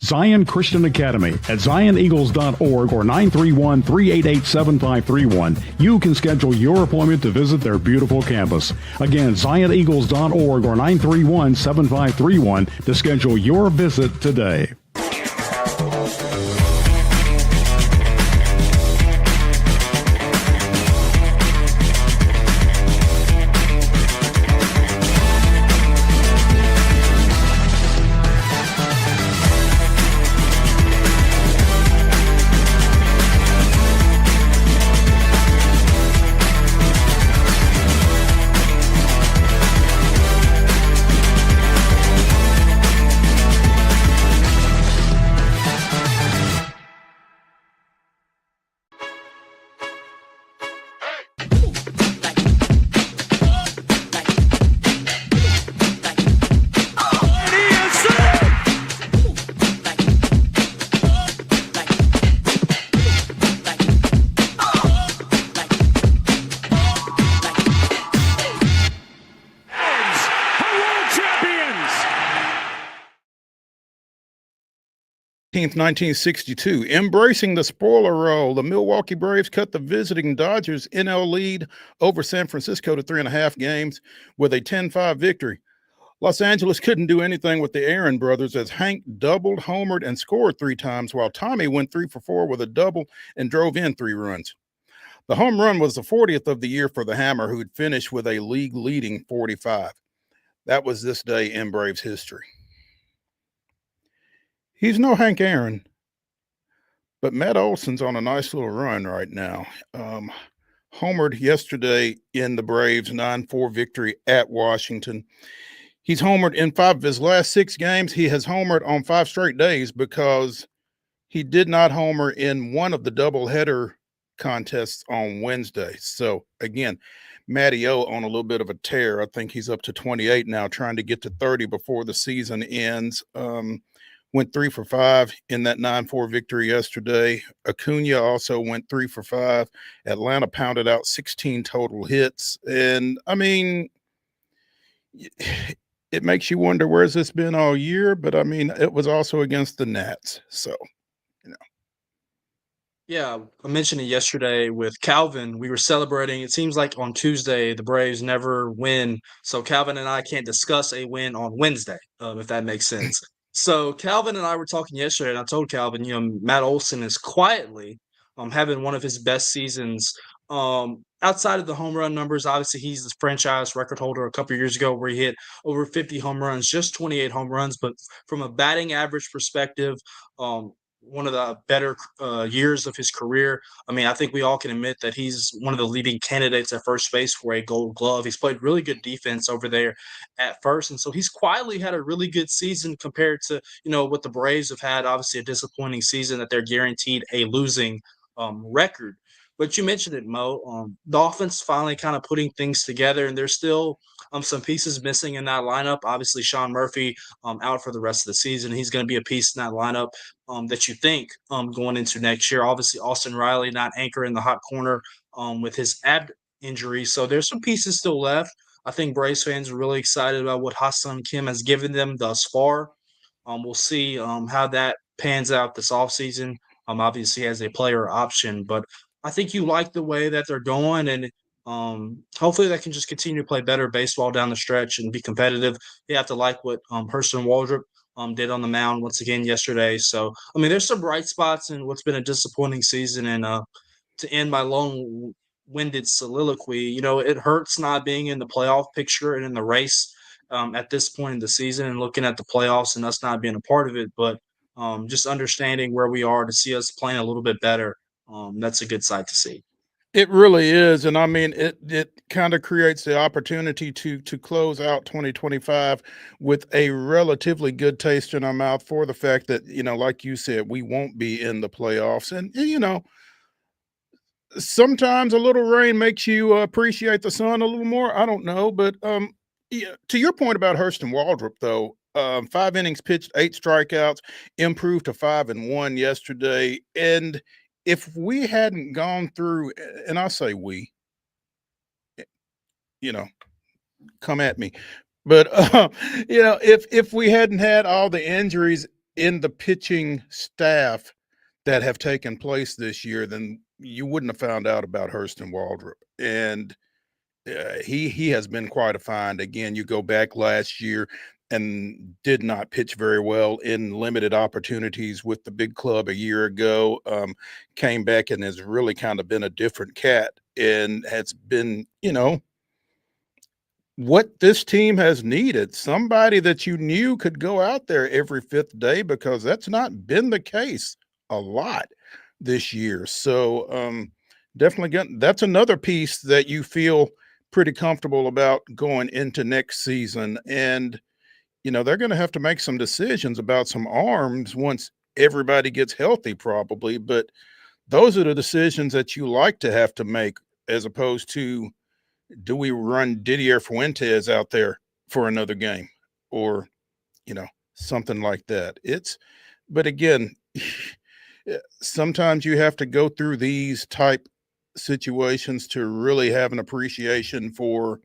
Zion Christian Academy at zioneagles.org or 931-388-7531. You can schedule your appointment to visit their beautiful campus. Again, zioneagles.org or 931-7531 to schedule your visit today. March 1962. Embracing the spoiler role, the Milwaukee Braves cut the visiting Dodgers NL lead over San Francisco to 3.5 games with a 10-5 victory. Los Angeles couldn't do anything with the Aaron brothers as Hank doubled, homered, and scored 3 times, while Tommy went 3 for 4 with a double and drove in 3 runs. The home run was the 40th of the year for the Hammer, who had finished with a league-leading 45. That was this day in Braves history. He's no Hank Aaron, but Matt Olson's on a nice little run right now. Homered yesterday in the Braves' 9-4 victory at Washington. He's homered in 5 of his last 6 games. He has homered on 5 straight days because he did not homer in one of the doubleheader contests on Wednesday. So, again, Matty O on a little bit of a tear. I think he's up to 28 now, trying to get to 30 before the season ends. Went 3 for 5 in that 9-4 victory yesterday. Acuna also went 3 for 5. Atlanta pounded out 16 total hits. And, I mean, it makes you wonder, where's this been all year? But, I mean, it was also against the Nats. So, you know. Yeah, I mentioned it yesterday with Calvin. We were celebrating. It seems like on Tuesday, the Braves never win. So Calvin and I can't discuss a win on Wednesday, if that makes sense. So Calvin and I were talking yesterday, and I told Calvin, Matt Olson is quietly having one of his best seasons outside of the home run numbers. Obviously, he's the franchise record holder a couple of years ago where he hit over 50 home runs, just 28 home runs. But from a batting average perspective, one of the better years of his career. I mean, I think we all can admit that he's one of the leading candidates at first base for a Gold Glove. He's played really good defense over there at first, and so he's quietly had a really good season compared to what the Braves have had. Obviously, a disappointing season that they're guaranteed a losing record. But you mentioned it, Mo. The offense finally kind of putting things together, and there's still some pieces missing in that lineup. Obviously, Sean Murphy out for the rest of the season. He's going to be a piece in that lineup that you think going into next year. Obviously, Austin Riley not anchor in the hot corner with his ab injury. So there's some pieces still left. I think Braves fans are really excited about what Ha-Seong Kim has given them thus far. We'll see how that pans out this offseason. Obviously has a player option, but I think you like the way that they're going, and hopefully they can just continue to play better baseball down the stretch and be competitive. You have to like what Hurston Waldrop did on the mound once again yesterday. So I mean, there's some bright spots in what's been a disappointing season, and to end my long-winded soliloquy, it hurts not being in the playoff picture and in the race at this point in the season and looking at the playoffs and us not being a part of it. But just understanding where we are to see us playing a little bit better, that's a good sight to see. It really is, and I mean, it kind of creates the opportunity to close out 2025 with a relatively good taste in our mouth for the fact that, like you said, we won't be in the playoffs, and sometimes a little rain makes you appreciate the sun a little more. I don't know, but yeah, to your point about Hurston Waldrop, though, 5 innings pitched, 8 strikeouts, improved to 5-1 yesterday, and if we hadn't gone through, and I say we, come at me, but if we hadn't had all the injuries in the pitching staff that have taken place this year, then you wouldn't have found out about Hurston Waldrop, and he has been quite a find. Again, you go back last year and did not pitch very well in limited opportunities with the big club a year ago. Came back and has really kind of been a different cat and has been, what this team has needed. Somebody that you knew could go out there every fifth day, because that's not been the case a lot this year. So definitely that's another piece that you feel pretty comfortable about going into next season. And they're going to have to make some decisions about some arms once everybody gets healthy, probably. But those are the decisions that you like to have to make, as opposed to, do we run Didier Fuentes out there for another game, or, something like that. But again, sometimes you have to go through these type situations to really have an appreciation for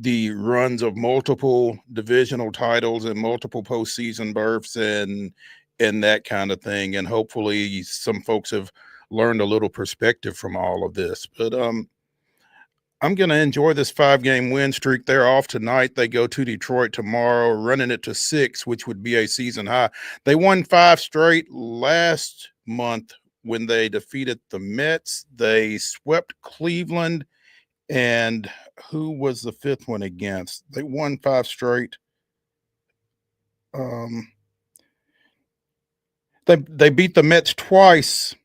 the runs of multiple divisional titles and multiple postseason berths and that kind of thing. And hopefully some folks have learned a little perspective from all of this. But I'm going to enjoy this 5-game win streak. They're off tonight. They go to Detroit tomorrow, running it to 6, which would be a season high. They won 5 straight last month when they defeated the Mets. They swept Cleveland. And who was the 5th one against? They won 5 straight. They beat the Mets twice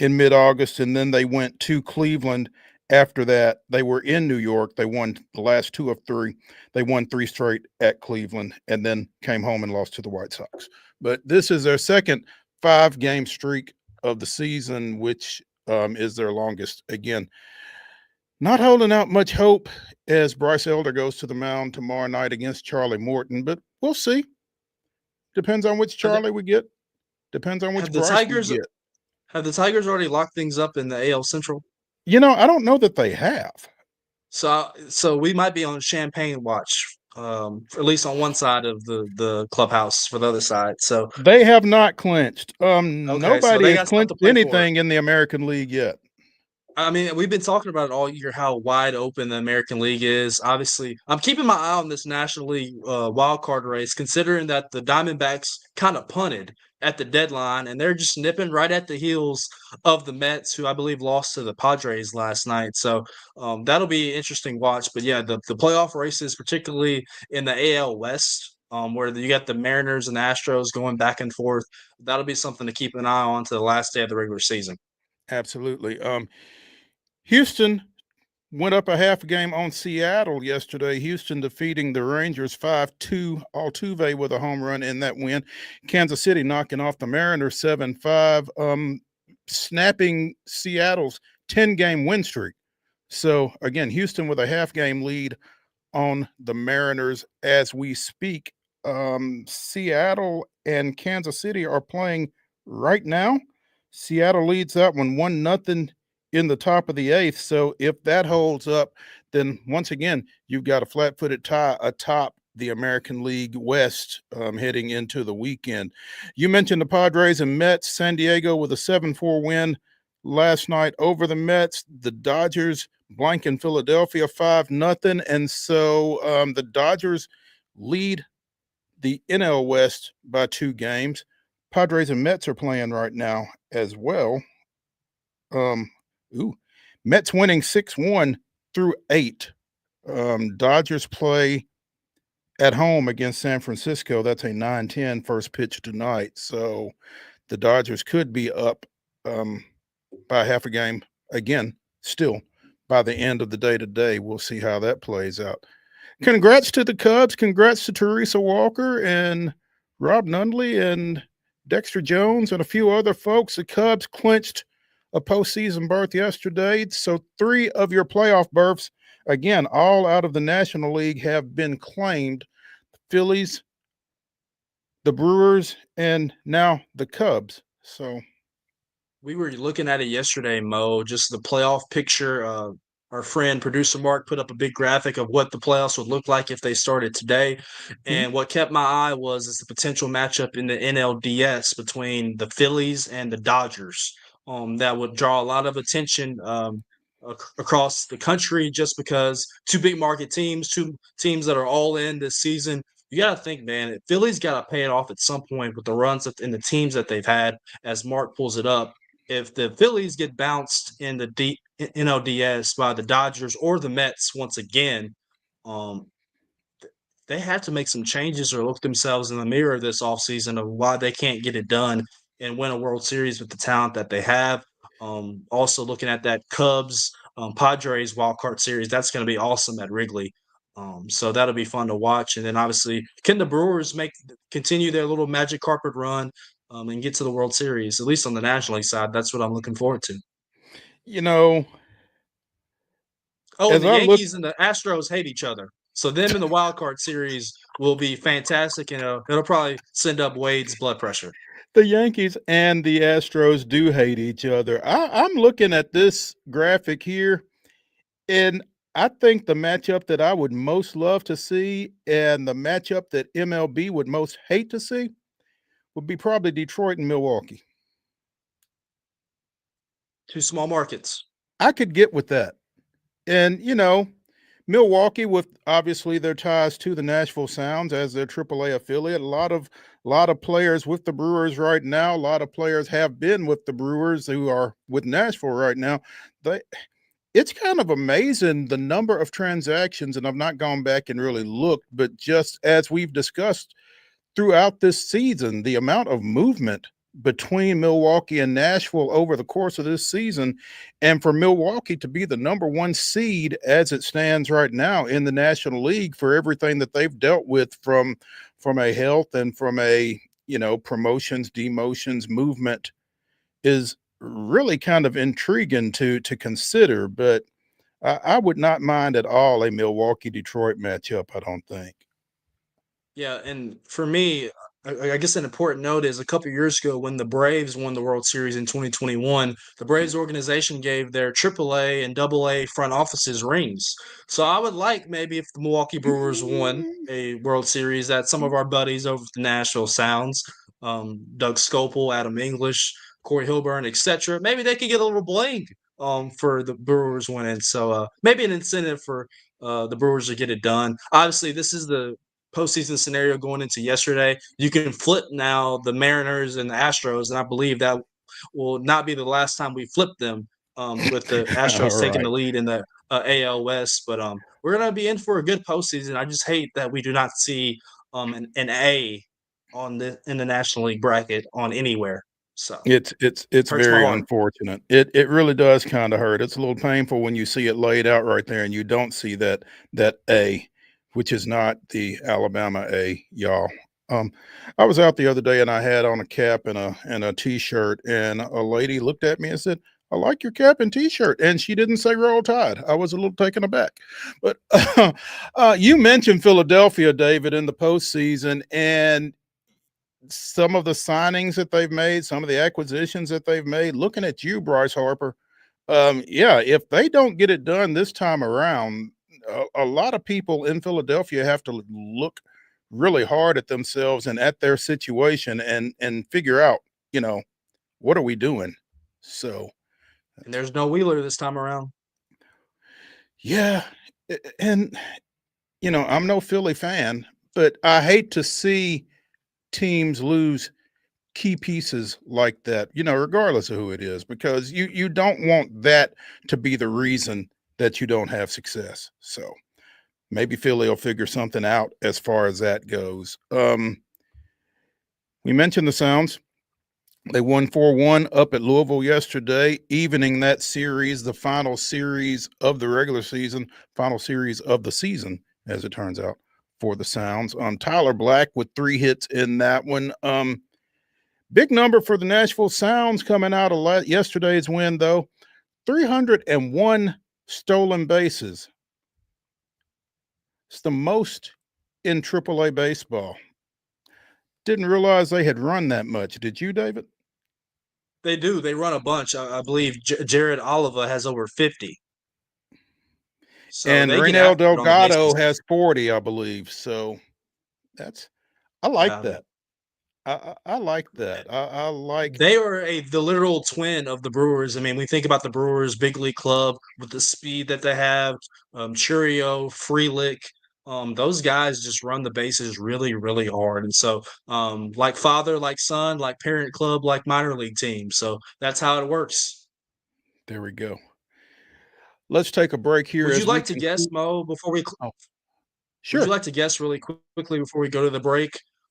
in mid-August, and then they went to Cleveland after that. They were in New York. They won the last 2 of 3. They won 3 straight at Cleveland, and then came home and lost to the White Sox. But this is their second 5-game streak of the season, which is their longest. Again, not holding out much hope as Bryce Elder goes to the mound tomorrow night against Charlie Morton, but we'll see. Depends on which Charlie we get. Depends on which Bryce we get. Have the Tigers already locked things up in the AL Central? I don't know that they have. So we might be on champagne watch, at least on one side of the clubhouse for the other side. So they have not clinched. Okay, Nobody has clinched anything in the American League yet. I mean, we've been talking about it all year, how wide open the American League is. Obviously, I'm keeping my eye on this National League wild card race, considering that the Diamondbacks kind of punted at the deadline, and they're just nipping right at the heels of the Mets, who I believe lost to the Padres last night. So that'll be an interesting watch. But yeah, the playoff races, particularly in the AL West, where you got the Mariners and the Astros going back and forth, that'll be something to keep an eye on to the last day of the regular season. Absolutely. Houston went up a half game on Seattle yesterday. Houston defeating the Rangers 5-2. Altuve with a home run in that win. Kansas City knocking off the Mariners 7-5, snapping Seattle's 10-game win streak. So, again, Houston with a half-game lead on the Mariners as we speak. Seattle and Kansas City are playing right now. Seattle leads that one 1-0 in the top of the 8th. So if that holds up, then once again, you've got a flat-footed tie atop the American League West heading into the weekend. You mentioned the Padres and Mets. San Diego with a 7-4 win last night over the Mets. The Dodgers blanking Philadelphia 5-0. And so the Dodgers lead the NL West by 2 games. Padres and Mets are playing right now as well. Mets winning 6-1 through 8. Dodgers play at home against San Francisco. That's a 9-10 first pitch tonight. So the Dodgers could be up by half a game again, still by the end of the day today. We'll see how that plays out. Congrats to the Cubs. Congrats to Teresa Walker and Rob Nundley and Dexter Jones and a few other folks. The Cubs clinched a postseason berth yesterday. So 3 of your playoff berths, again, all out of the National League, have been claimed. The Phillies, the Brewers, and now the Cubs. So we were looking at it yesterday, Mo, just the playoff picture. Our friend producer Mark put up a big graphic of what the playoffs would look like if they started today. And what kept my eye was the potential matchup in the NLDS between the Phillies and the Dodgers. That would draw a lot of attention across the country just because 2 big market teams, 2 teams that are all in this season. You got to think, man, Philly's got to pay it off at some point with the runs and the teams that they've had. As Mark pulls it up, if the Phillies get bounced in the NLDS by the Dodgers or the Mets once again, they have to make some changes or look themselves in the mirror this offseason of why they can't get it done and win a World Series with the talent that they have. Also looking at that Cubs Padres wildcard series, that's going to be awesome at Wrigley. So that'll be fun to watch. And then obviously, can the Brewers continue their little magic carpet run and get to the World Series, at least on the National League side? That's what I'm looking forward to. You know, and the Yankees and the Astros hate each other. So them in the wild card series will be fantastic, and it'll probably send up Wade's blood pressure. The Yankees and the Astros do hate each other. I'm looking at this graphic here, and I think the matchup that I would most love to see and the matchup that MLB would most hate to see would be probably Detroit and Milwaukee. 2 small markets. I could get with that. And, you know, Milwaukee, with obviously their ties to the Nashville Sounds as their AAA affiliate, a lot of players with the Brewers right now. A lot of players have been with the Brewers who are with Nashville right now. It's kind of amazing the number of transactions, and I've not gone back and really looked, but just as we've discussed throughout this season, the amount of movement between Milwaukee and Nashville over the course of this season, and for Milwaukee to be the number 1 seed as it stands right now in the National League for everything that they've dealt with from a health and from a, promotions, demotions, movement is really kind of intriguing to consider. But I would not mind at all a Milwaukee-Detroit matchup, I don't think. Yeah, and for me, I guess an important note is a couple years ago when the Braves won the World Series in 2021, the Braves organization gave their AAA and AA front offices rings. So I would like maybe if the Milwaukee Brewers won a World Series that some of our buddies over at the Nashville Sounds, Doug Scopel, Adam English, Corey Hilburn, etc., maybe they could get a little bling for the Brewers winning. So maybe an incentive for the Brewers to get it done. Obviously, this is the postseason scenario going into yesterday. You can flip now the Mariners and the Astros, and I believe that will not be the last time we flip them with the Astros taking the lead in the AL West. But we're going to be in for a good postseason. I just hate that we do not see an A in the National League bracket on anywhere. So it's very unfortunate. It really does kind of hurt. It's a little painful when you see it laid out right there and you don't see that A, which is not the Alabama A, y'all. I was out the other day and I had on a cap and a t-shirt, and a lady looked at me and said, "I like your cap and t-shirt." And she didn't say Roll Tide. I was a little taken aback. But you mentioned Philadelphia, David, in the postseason, and some of the signings that they've made, some of the acquisitions that they've made. Looking at you, Bryce Harper, if they don't get it done this time around, a lot of people in Philadelphia have to look really hard at themselves and at their situation and figure out, what are we doing? So, And there's no Wheeler this time around. yeah. And, I'm no Philly fan, but I hate to see teams lose key pieces like that, regardless of who it is, because you don't want that to be the reason that you don't have success. So maybe Philly will figure something out as far as that goes. We mentioned the Sounds. They won 4-1 up at Louisville yesterday, evening that series, the final series of the regular season, final series of the season, as it turns out, for the Sounds. Tyler Black with 3 hits in that one. Big number for the Nashville Sounds coming out of yesterday's win, though. 301 stolen bases. It's the most in AAA baseball. Didn't realize they had run that much. Did you, David? They do. They run a bunch. I believe Jared Oliva has over 50. So and they get Reynel after it on the Delgado bases. has 40, I believe. So I like Yeah. that. I like that. I like They are the literal twin of the Brewers. I mean, we think about the Brewers big league club with the speed that they have, Churio, Freelick. Those guys just run the bases really, really hard. And so, like father, like son, like parent club, like minor league team. So that's how it works. There we go. Let's take a break here. Would as you we like to guess, conclude- Mo, before we Sure. Would you like to guess really quickly before we go to the break?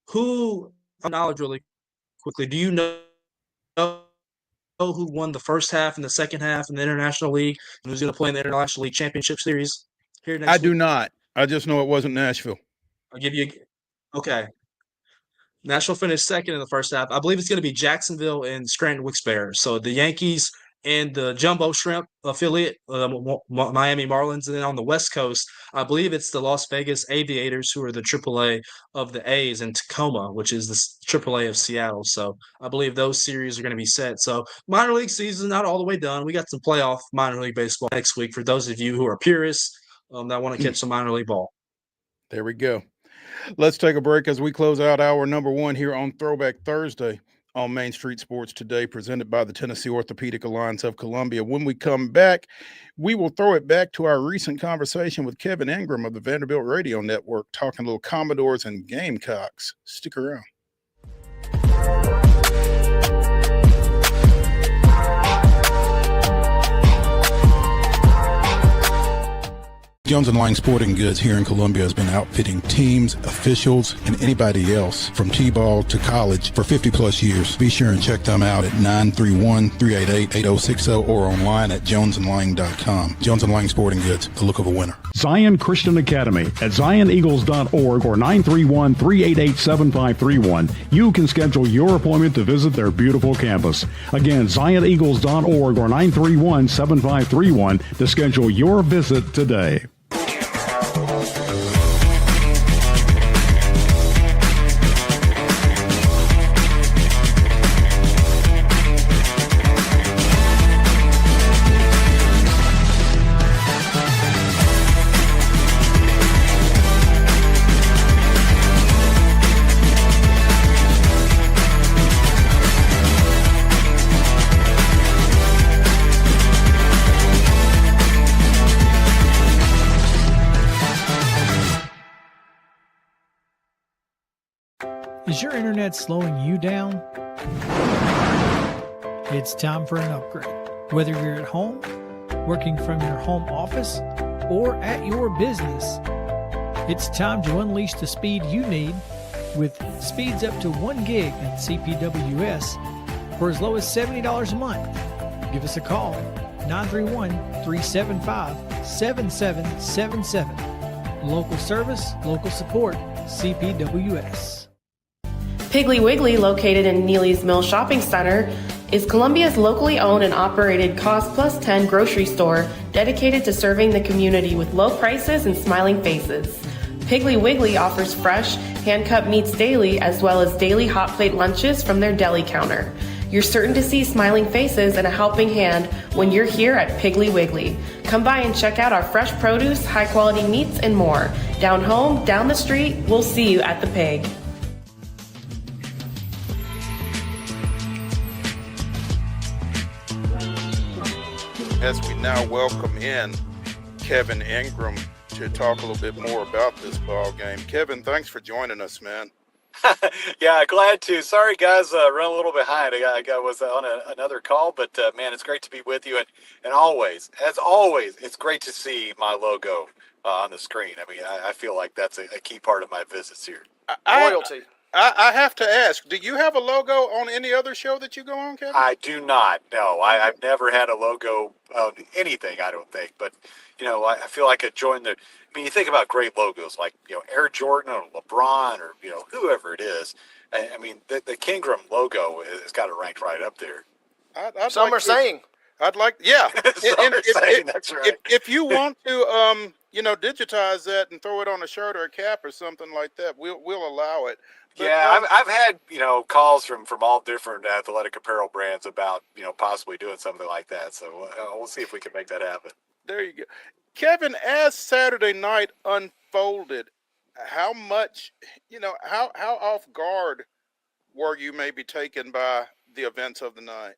Who, knowledge really quickly, do you know who won the first half and the second half in the International League and who's going to play in the International League Championship Series here next I week? do not. I just know it wasn't Nashville. I'll give you okay. Nashville finished second in the first half. I believe it's going to be Jacksonville and Scranton Wilkes-Barre. So the Yankees and the Jumbo Shrimp affiliate, Miami Marlins. And then on the West Coast, I believe it's the Las Vegas Aviators, who are the AAA of the A's, and Tacoma, which is the AAA of Seattle. So I believe those series are going to be set. So minor league season not all the way done. We got some playoff minor league baseball next week for those of you who are purists that want to catch some minor league ball. There we go. Let's take a break as we close out hour number 1 here on Throwback Thursday on Main Street Sports Today, presented by the Tennessee Orthopedic Alliance of Columbia. When we come back, we will throw it back to our recent conversation with Kevin Ingram of the Vanderbilt Radio Network, talking a little Commodores and Gamecocks. Stick around. Jones & Lang Sporting Goods here in Columbia has been outfitting teams, officials, and anybody else from T-ball to college for 50-plus years. Be sure and check them out at 931-388-8060 or online at jonesandlang.com. Jones & Lang Sporting Goods, the look of a winner. Zion Christian Academy at zioneagles.org or 931-388-7531. You can schedule your appointment to visit their beautiful campus. Again, zioneagles.org or 931-7531 to schedule your visit today. Is your internet slowing you down? It's time for an upgrade. Whether you're at home, working from your home office, or at your business, it's time to unleash the speed you need with speeds up to 1 gig at CPWS for as low as $70 a month. Give us a call, 931-375-7777. Local service, local support, CPWS. Piggly Wiggly, located in Neely's Mill Shopping Center, is Columbia's locally owned and operated Cost Plus 10 grocery store dedicated to serving the community with low prices and smiling faces. Piggly Wiggly offers fresh, hand-cut meats daily, as well as daily hot plate lunches from their deli counter. You're certain to see smiling faces and a helping hand when you're here at Piggly Wiggly. Come by and check out our fresh produce, high-quality meats, and more. Down home, down the street, we'll see you at the Pig. As we now welcome in Kevin Ingram to talk a little bit more about this ball game. Kevin, thanks for joining us, man. Yeah, glad to. Sorry, guys, run a little behind. I was on another call, but man, it's great to be with you. And always, as always, it's great to see my logo on the screen. I mean, I feel like that's a key part of my visits here. Loyalty. I have to ask, do you have a logo on any other show that you go on, Kevin? I do not. No, I've never had a logo on anything, I don't think. But, you know, I feel like I joined the. I mean, you think about great logos like, you know, Air Jordan or LeBron or, you know, whoever it is. I mean, the Kingram logo has got it ranked right up there. Some are saying. I'd like, yeah. That's right. If you want to, you know, digitize that and throw it on a shirt or a cap or something like that, we'll allow it. But, yeah, I've had, you know, calls from all different athletic apparel brands about, you know, possibly doing something like that. So we'll see if we can make that happen. There you go. Kevin, as Saturday night unfolded, how much, you know, how off guard were you maybe taken by the events of the night?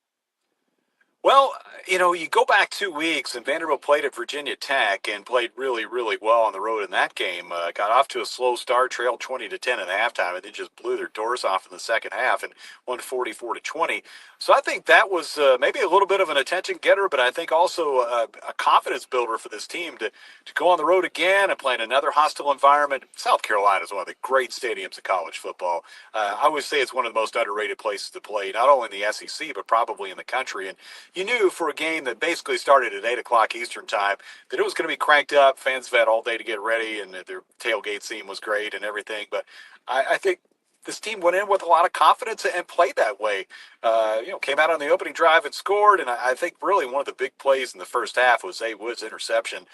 Well, you know, you go back 2 weeks and Vanderbilt played at Virginia Tech and played really, really well on the road in that game. Got off to a slow start, trailed 20-10 at halftime, and then just blew their doors off in the second half and won 44-20. So I think that was maybe a little bit of an attention getter, but I think also a confidence builder for this team to go on the road again and play in another hostile environment. South Carolina is one of the great stadiums of college football. I would say it's one of the most underrated places to play, not only in the SEC, but probably in the country. And you knew for a game that basically started at 8 o'clock Eastern time that it was going to be cranked up. Fans have had all day to get ready, and their tailgate scene was great and everything. But I think this team went in with a lot of confidence and played that way. You know, came out on the opening drive and scored. And I think really one of the big plays in the first half was A. Wood's interception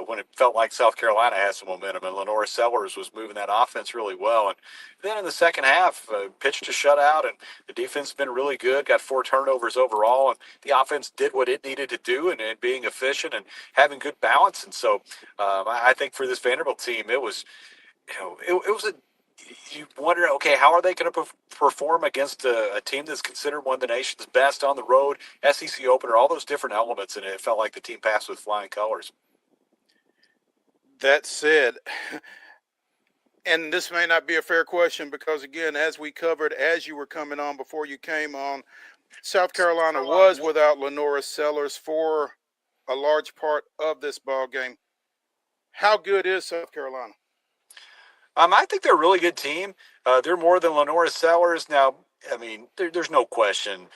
when it felt like South Carolina had some momentum. And Lenora Sellers was moving that offense really well. And then in the second half, pitched a shutout, and the defense has been really good. Got 4 turnovers overall, and the offense did what it needed to do, and being efficient and having good balance. And so I think for this Vanderbilt team, it was, you know, it was a. You wonder, okay, how are they going to perform against a team that's considered one of the nation's best on the road, SEC opener, all those different elements, and it felt like the team passed with flying colors. That said, and this may not be a fair question because, again, as we covered, as you were coming on before you came on, South Carolina was without Lenora Sellers for a large part of this ball game. How good is South Carolina? I think they're a really good team. They're more than Lenora Sellers. Now, I mean, there's no question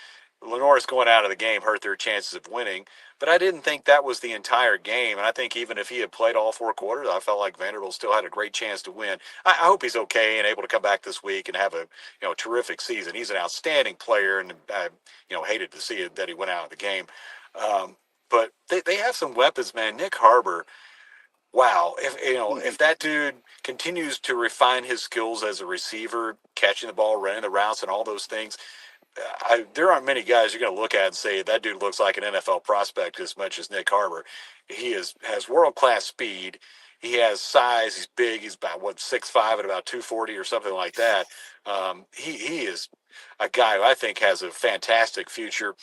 Lenore's going out of the game hurt their chances of winning, but I didn't think that was the entire game. And I think even if he had played all 4 quarters, I felt like Vanderbilt still had a great chance to win. I hope he's okay and able to come back this week and have a terrific season. He's an outstanding player, and I hated to see it that he went out of the game. But they have some weapons, man. Nick Harbor. Wow, if that dude continues to refine his skills as a receiver, catching the ball, running the routes, and all those things, there aren't many guys you're going to look at and say that dude looks like an NFL prospect as much as Nick Harbor. He has world-class speed. He has size. He's big. He's about 6'5" and about 240 or something like that. He is a guy who I think has a fantastic future.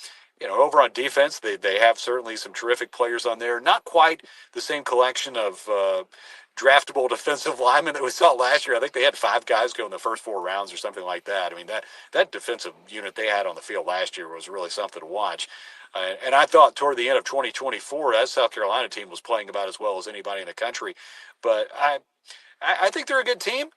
Over on defense, they have certainly some terrific players on there. Not quite the same collection of draftable defensive linemen that we saw last year. I think they had 5 guys go in the first 4 rounds or something like that. I mean, that defensive unit they had on the field last year was really something to watch. And I thought toward the end of 2024, that South Carolina team was playing about as well as anybody in the country. But I think they're a good team.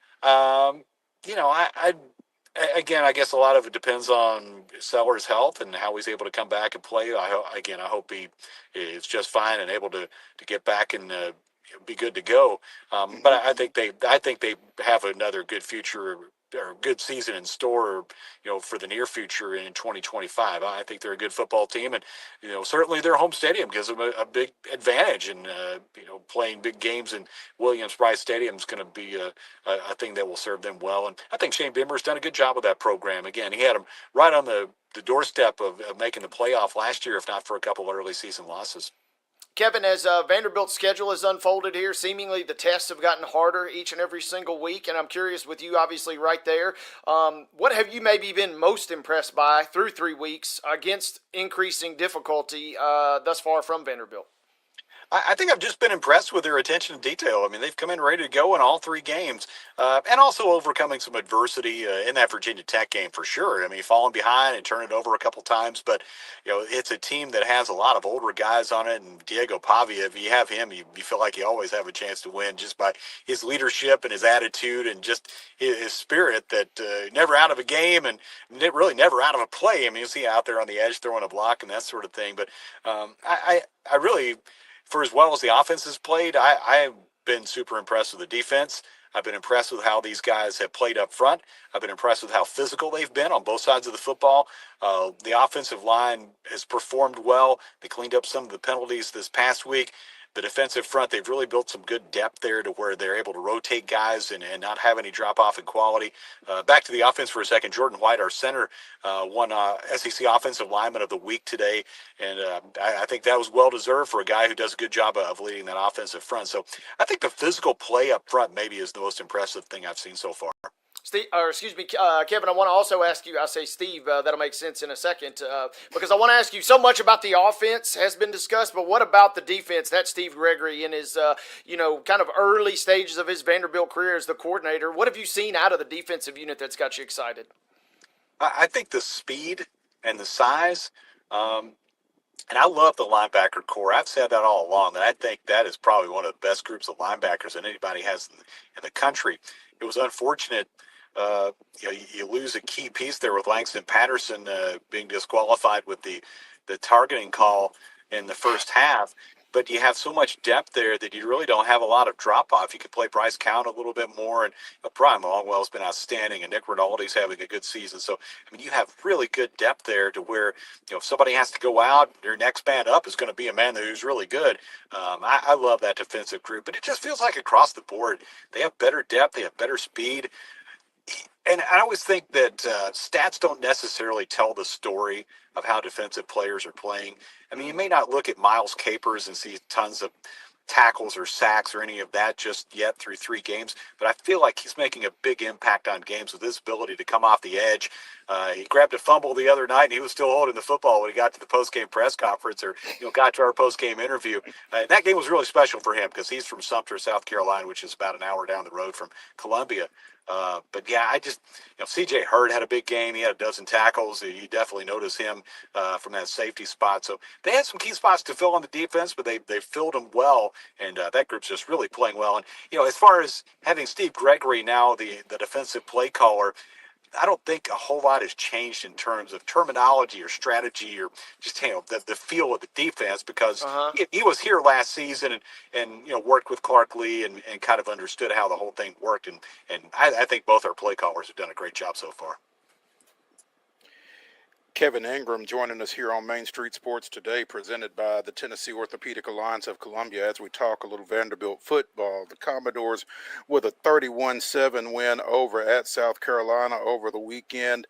Again, I guess a lot of it depends on Sellers' health and how he's able to come back and play. I hope he is just fine and able to get back and be good to go. But I think they have another good future or good season in store, for the near future in 2025. I think they're a good football team, and certainly their home stadium gives them a big advantage. And playing big games in Williams-Brice Stadium is going to be a thing that will serve them well. And I think Shane Bimmer's done a good job with that program. Again, he had them right on the the doorstep of making the playoff last year, if not for a couple early season losses. Kevin, as Vanderbilt's schedule has unfolded here, seemingly the tests have gotten harder each and every single week, and I'm curious with you, obviously, right there. What have you maybe been most impressed by through 3 weeks against increasing difficulty thus far from Vanderbilt? I think I've just been impressed with their attention to detail. I mean, they've come in ready to go in all 3 games, and also overcoming some adversity in that Virginia Tech game for sure. I mean, falling behind and turn it over a couple times, but it's a team that has a lot of older guys on it. And Diego Pavia, if you have him, you feel like you always have a chance to win just by his leadership and his attitude and just his spirit that never out of a game and really never out of a play. I mean, you see out there on the edge throwing a block and that sort of thing. But I really, for as well as the offense has played, I've been super impressed with the defense. I've been impressed with how these guys have played up front. I've been impressed with how physical they've been on both sides of the football. The offensive line has performed well. They cleaned up some of the penalties this past week. The defensive front, they've really built some good depth there to where they're able to rotate guys and not have any drop-off in quality. Back to the offense for a second. Jordan White, our center, won SEC Offensive Lineman of the Week today, and I think that was well-deserved for a guy who does a good job of leading that offensive front. So I think the physical play up front maybe is the most impressive thing I've seen so far. Kevin, I want to also ask you, I say Steve, that'll make sense in a second, because I want to ask you, so much about the offense has been discussed, but what about the defense? That's Steve Gregory in his, kind of early stages of his Vanderbilt career as the coordinator. What have you seen out of the defensive unit that's got you excited? I think the speed and the size, and I love the linebacker core. I've said that all along, and I think that is probably one of the best groups of linebackers that anybody has in the country. It was unfortunate. You lose a key piece there with Langston Patterson being disqualified with the targeting call in the first half. But you have so much depth there that you really don't have a lot of drop-off. You could play Bryce Count a little bit more, and Brian Longwell's been outstanding, and Nick Rinaldi's having a good season. So, I mean, you have really good depth there to where, if somebody has to go out, your next man up is going to be a man who's really good. I love that defensive group, but it just feels like across the board, they have better depth, they have better speed. And I always think that stats don't necessarily tell the story of how defensive players are playing. I mean, you may not look at Miles Capers and see tons of tackles or sacks or any of that just yet through 3 games, but I feel like he's making a big impact on games with his ability to come off the edge. He grabbed a fumble the other night, and he was still holding the football when he got to the post-game press conference or got to our post-game interview. That game was really special for him because he's from Sumter, South Carolina, which is about an hour down the road from Columbia. But yeah, I just, C.J. Hurd had a big game. He had a dozen tackles. You definitely notice him from that safety spot. So they had some key spots to fill on the defense, but they filled them well, and that group's just really playing well. And, as far as having Steve Gregory now, the defensive play caller, I don't think a whole lot has changed in terms of terminology or strategy or just the feel of the defense because he was here last season and worked with Clark Lee and kind of understood how the whole thing worked and I think both our play callers have done a great job so far. Kevin Ingram joining us here on Main Street Sports today, presented by the Tennessee Orthopedic Alliance of Columbia as we talk a little Vanderbilt football. The Commodores with a 31-7 win over at South Carolina over the weekend.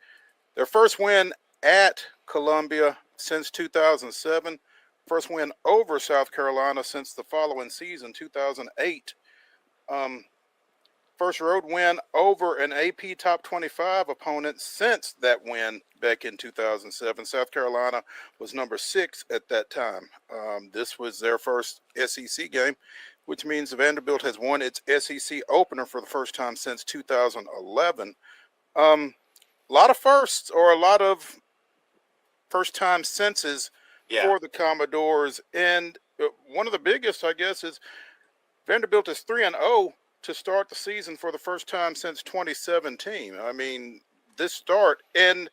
Their first win at Columbia since 2007. First win over South Carolina since the following season, 2008. First road win over an AP Top 25 opponent since that win back in 2007. South Carolina was number 6 at that time. This was their first SEC game, which means Vanderbilt has won its SEC opener for the first time since 2011. A lot of firsts or a lot of first-time senses for the Commodores. And one of the biggest, I guess, is Vanderbilt is 3-0 to start the season for the first time since 2017. I mean, this start, and,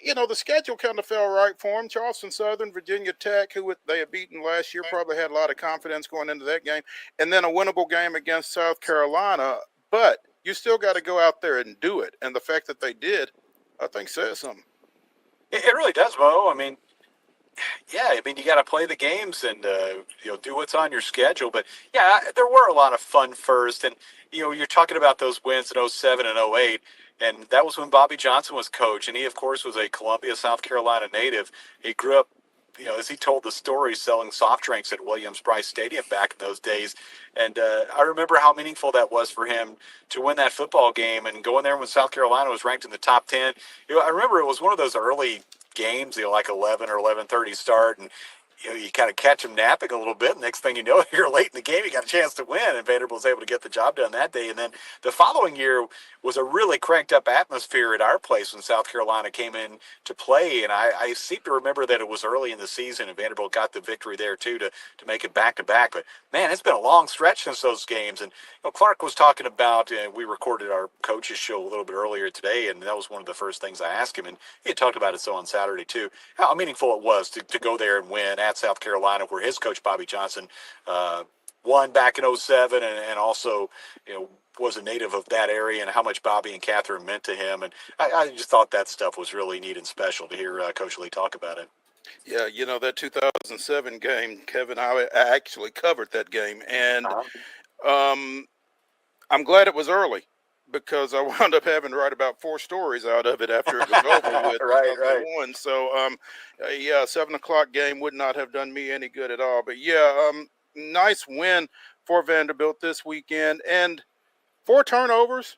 the schedule kind of fell right for them. Charleston Southern, Virginia Tech, who they had beaten last year, probably had a lot of confidence going into that game, and then a winnable game against South Carolina. But you still got to go out there and do it, and the fact that they did, I think, says something. It really does, Mo. I mean, you got to play the games and, do what's on your schedule. But, there were a lot of fun first. And, you're talking about those wins in 07 and 08. And that was when Bobby Johnson was coach. And he, of course, was a Columbia, South Carolina native. He grew up, as he told the story, selling soft drinks at Williams-Brice Stadium back in those days. And I remember how meaningful that was for him to win that football game and go in there when South Carolina was ranked in the top 10. I remember it was one of those early games, like 11 or 11:30 start, and you kind of catch them napping a little bit. Next thing you know, you're late in the game. You got a chance to win, and Vanderbilt was able to get the job done that day. And then the following year was a really cranked up atmosphere at our place when South Carolina came in to play. And I seem to remember that it was early in the season, and Vanderbilt got the victory there too to make it back to back. But man, it's been a long stretch since those games. And Clark was talking about. We recorded our coaches show a little bit earlier today, and that was one of the first things I asked him. And he had talked about it on Saturday too, how meaningful it was to go there and win at South Carolina, where his coach Bobby Johnson won back in 07 and also was a native of that area, and how much Bobby and Catherine meant to him. And I just thought that stuff was really neat and special to hear Coach Lee talk about it. Yeah, that 2007 game, Kevin, I actually covered that game, and I'm glad it was early, because I wound up having to write about 4 stories out of it after it was over with. Right. Won. So, 7 o'clock game would not have done me any good at all. But nice win for Vanderbilt this weekend, and 4 turnovers,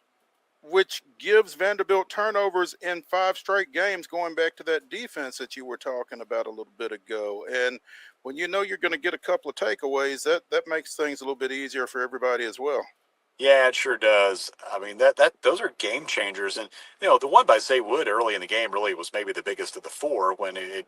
which gives Vanderbilt turnovers in 5 straight games, going back to that defense that you were talking about a little bit ago. And when you're going to get a couple of takeaways, that makes things a little bit easier for everybody as well. Yeah, it sure does. I mean, those are game changers. And, the one by Zay Wood early in the game really was maybe the biggest of the 4 when it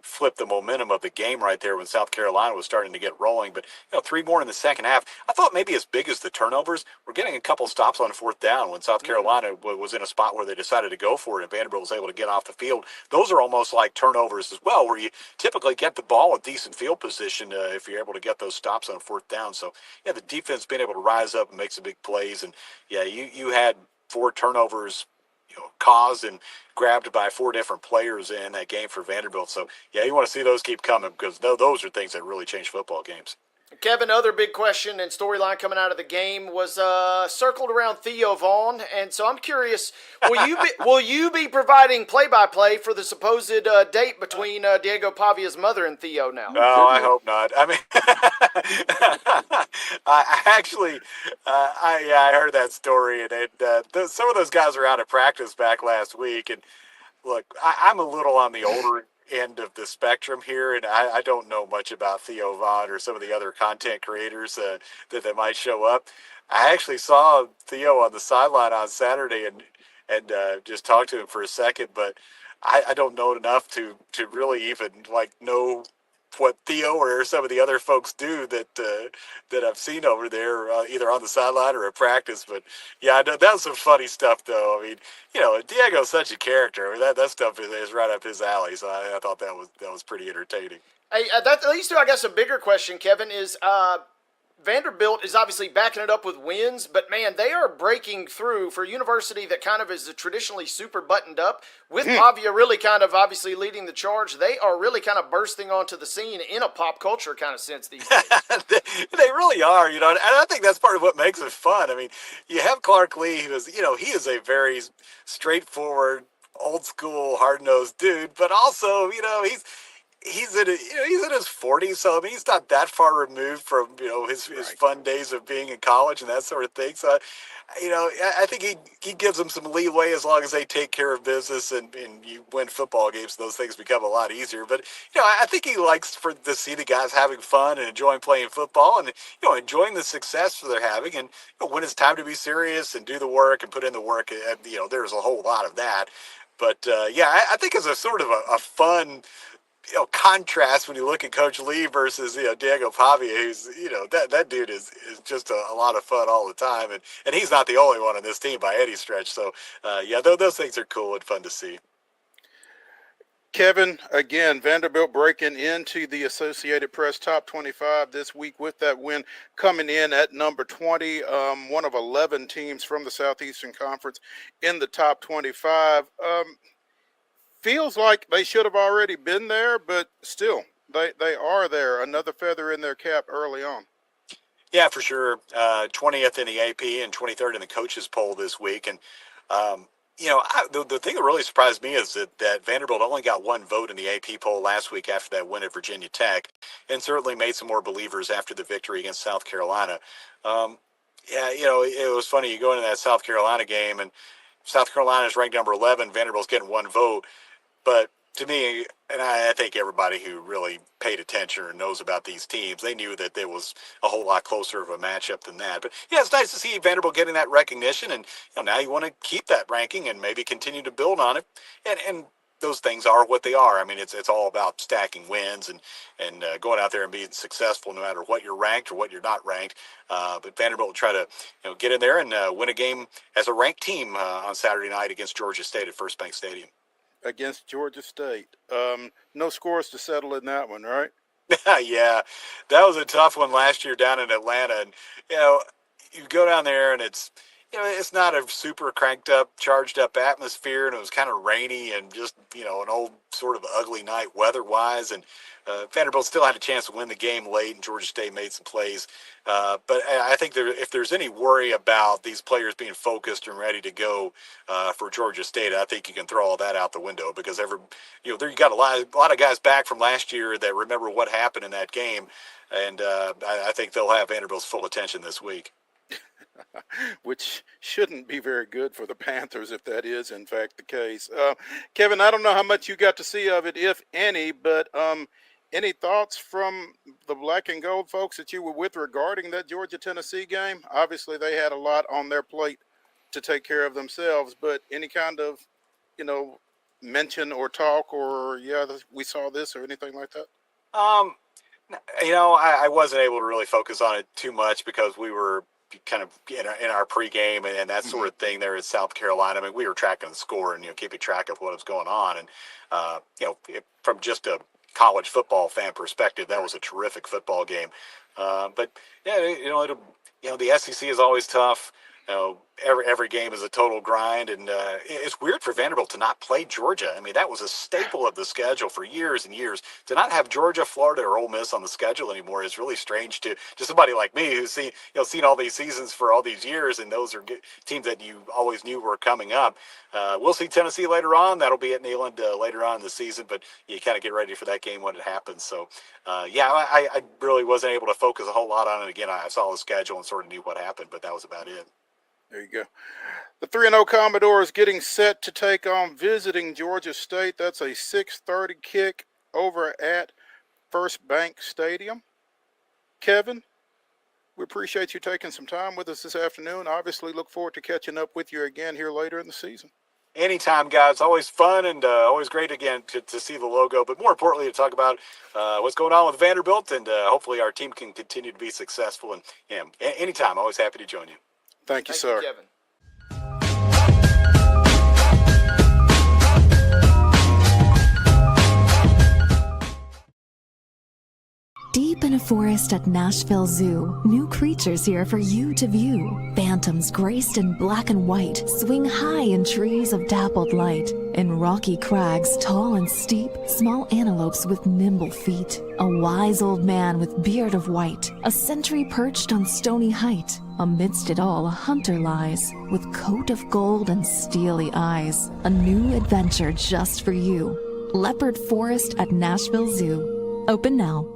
flipped the momentum of the game right there when South Carolina was starting to get rolling. But, 3 more in the second half. I thought maybe as big as the turnovers, we're getting a couple stops on 4th down when South Carolina was in a spot where they decided to go for it and Vanderbilt was able to get off the field. Those are almost like turnovers as well, where you typically get the ball in decent field position if you're able to get those stops on 4th down. So, the defense being able to rise up and make some big plays. And, you had 4 turnovers caused and grabbed by 4 different players in that game for Vanderbilt. So, you want to see those keep coming, because those are things that really change football games. Kevin, other big question and storyline coming out of the game was circled around Theo Vaughn, and so I'm curious: will you be providing play-by-play for the supposed date between Diego Pavia's mother and Theo now? No, I hope not. I mean, I actually, I heard that story, and some of those guys were out of practice back last week, and look, I'm a little on the older end of the spectrum here, and I don't know much about Theo Vaughn or some of the other content creators that might show up. I actually saw Theo on the sideline on Saturday and just talked to him for a second, but I don't know enough to really even know what Theo or some of the other folks do that I've seen over there, either on the sideline or at practice. But I know that was some funny stuff, though. I mean, Diego's such a character. I mean, that stuff is right up his alley. So I thought that was pretty entertaining. Hey, that leads to, I guess, a bigger question, Kevin, is Vanderbilt is obviously backing it up with wins, but man, they are breaking through for a university that kind of is traditionally super buttoned up. With Pavia really kind of obviously leading the charge, they are really kind of bursting onto the scene in a pop culture kind of sense these days. They really are, and I think that's part of what makes it fun. I mean, you have Clark Lee, who is, he is a very straightforward, old school, hard nosed dude, but also, he's in his 40s, so I mean he's not that far removed from his fun days of being in college and that sort of thing. So I think he gives them some leeway as long as they take care of business and you win football games. Those things become a lot easier. But I think he likes to see the guys having fun and enjoying playing football and enjoying the success they're having. And when it's time to be serious and do the work and put in the work, there's a whole lot of that. But I think it's a sort of a fun contrast when you look at Coach Lee versus Diego Pavia, who's that dude is just a lot of fun all the time, and he's not the only one on this team by any stretch. So those things are cool and fun to see. Kevin, again, Vanderbilt breaking into the Associated Press top 25 this week with that win, coming in at number 20, one of 11 teams from the Southeastern Conference in the top 25. Feels like they should have already been there, but still, they are there. Another feather in their cap early on. Yeah, for sure. 20th in the AP and 23rd in the coaches poll this week. And The thing that really surprised me is that Vanderbilt only got one vote in the AP poll last week after that win at Virginia Tech, and certainly made some more believers after the victory against South Carolina. It was funny. You go into that South Carolina game, and South Carolina is ranked number 11. Vanderbilt's getting one vote. But to me, and I think everybody who really paid attention or knows about these teams, they knew that there was a whole lot closer of a matchup than that. But yeah, it's nice to see Vanderbilt getting that recognition, and now you want to keep that ranking and maybe continue to build on it. And those things are what they are. I mean, it's all about stacking wins and going out there and being successful no matter what you're ranked or what you're not ranked. But Vanderbilt will try to get in there and win a game as a ranked team on Saturday night against Georgia State at First Bank Stadium. Against Georgia State. No scores to settle in that one, right? Yeah, that was a tough one last year down in Atlanta. And, you go down there and it's not a super cranked up, charged up atmosphere, and it was kind of rainy and just, an old sort of ugly night weather-wise. And Vanderbilt still had a chance to win the game late, and Georgia State made some plays. But I think if there's any worry about these players being focused and ready to go for Georgia State, I think you can throw all that out the window, because you got a lot of guys back from last year that remember what happened in that game, and I think they'll have Vanderbilt's full attention this week. Which shouldn't be very good for the Panthers if that is in fact the case. Kevin, I don't know how much you got to see of it, if any, but any thoughts from the black and gold folks that you were with regarding that Georgia-Tennessee game? Obviously, they had a lot on their plate to take care of themselves, but any kind of, mention or talk or, we saw this or anything like that? I wasn't able to really focus on it too much because we were kind of in our pregame and that sort of thing there in South Carolina. I mean, we were tracking the score and, keeping track of what was going on. And, from just a college football fan perspective, that was a terrific football game. But yeah, the SEC is always tough. Every game is a total grind, and it's weird for Vanderbilt to not play Georgia. I mean, that was a staple of the schedule for years and years. To not have Georgia, Florida, or Ole Miss on the schedule anymore is really strange to somebody like me who's seen all these seasons for all these years, and those are teams that you always knew were coming up. We'll see Tennessee later on. That'll be at Neyland later on in the season, but you kind of get ready for that game when it happens. So, I really wasn't able to focus a whole lot on it. Again, I saw the schedule and sort of knew what happened, but that was about it. There you go. The 3-0 Commodores getting set to take on visiting Georgia State. That's a 6:30 kick over at First Bank Stadium. Kevin, we appreciate you taking some time with us this afternoon. Obviously, look forward to catching up with you again here later in the season. Anytime, guys. Always fun and always great again to see the logo, but more importantly to talk about what's going on with Vanderbilt, and hopefully our team can continue to be successful. And anytime, always happy to join you. Thank you, sir. Kevin. Deep in a forest at Nashville Zoo, new creatures here for you to view. Phantoms graced in black and white swing high in trees of dappled light. In rocky crags, tall and steep, small antelopes with nimble feet. A wise old man with beard of white, a sentry perched on stony height. Amidst it all, a hunter lies, with coat of gold and steely eyes. A new adventure just for you. Leopard Forest at Nashville Zoo. Open now.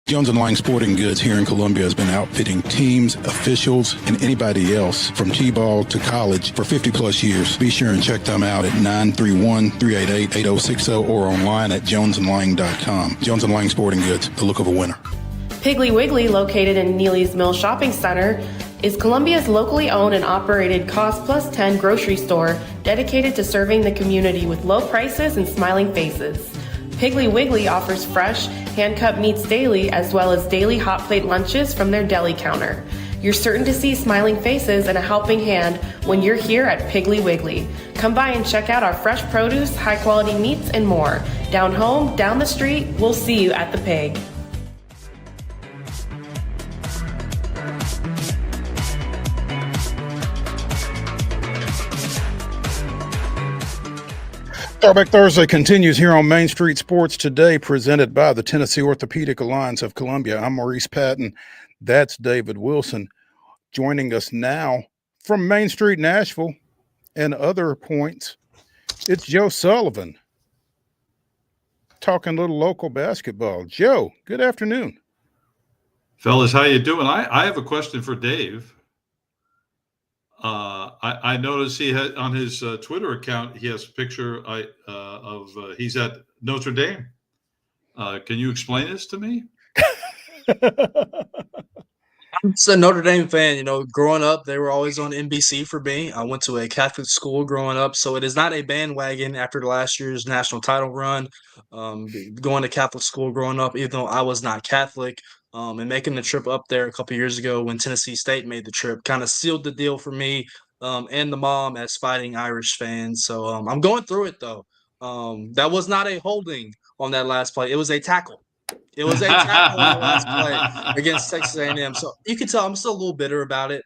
Jones & Lang Sporting Goods here in Columbia has been outfitting teams, officials, and anybody else from T-ball to college for 50-plus years. Be sure and check them out at 931-388-8060 or online at jonesandlang.com. Jones & Lang Sporting Goods, the look of a winner. Piggly Wiggly, located in Neely's Mill Shopping Center, is Columbia's locally owned and operated Cost Plus 10 grocery store dedicated to serving the community with low prices and smiling faces. Piggly Wiggly offers fresh, hand-cut meats daily, as well as daily hot plate lunches from their deli counter. You're certain to see smiling faces and a helping hand when you're here at Piggly Wiggly. Come by and check out our fresh produce, high quality meats, and more. Down home, down the street, we'll see you at the Pig. Throwback Thursday continues here on Main Street Sports Today, presented by the Tennessee Orthopedic Alliance of Columbia. I'm Maurice Patton. That's David Wilson. Joining us now from Main Street, Nashville, and other points, it's Joe Sullivan. Talking a little local basketball. Joe, good afternoon. Fellas, how you doing? I have a question for Dave. I noticed he had on his Twitter account, he has a picture of he's at Notre Dame. Can you explain this to me? I'm just a Notre Dame fan. You know, growing up, they were always on NBC for me. I went to a Catholic school growing up, so it is not a bandwagon after last year's national title run. Going to Catholic school growing up, even though I was not Catholic, and making the trip up there a couple years ago when Tennessee State made the trip kind of sealed the deal for me and the mom as Fighting Irish fans. So I'm going through it, though. That was not a holding on that last play. It was a tackle. It was a tackle on the last play against Texas A&M. So you can tell I'm still a little bitter about it.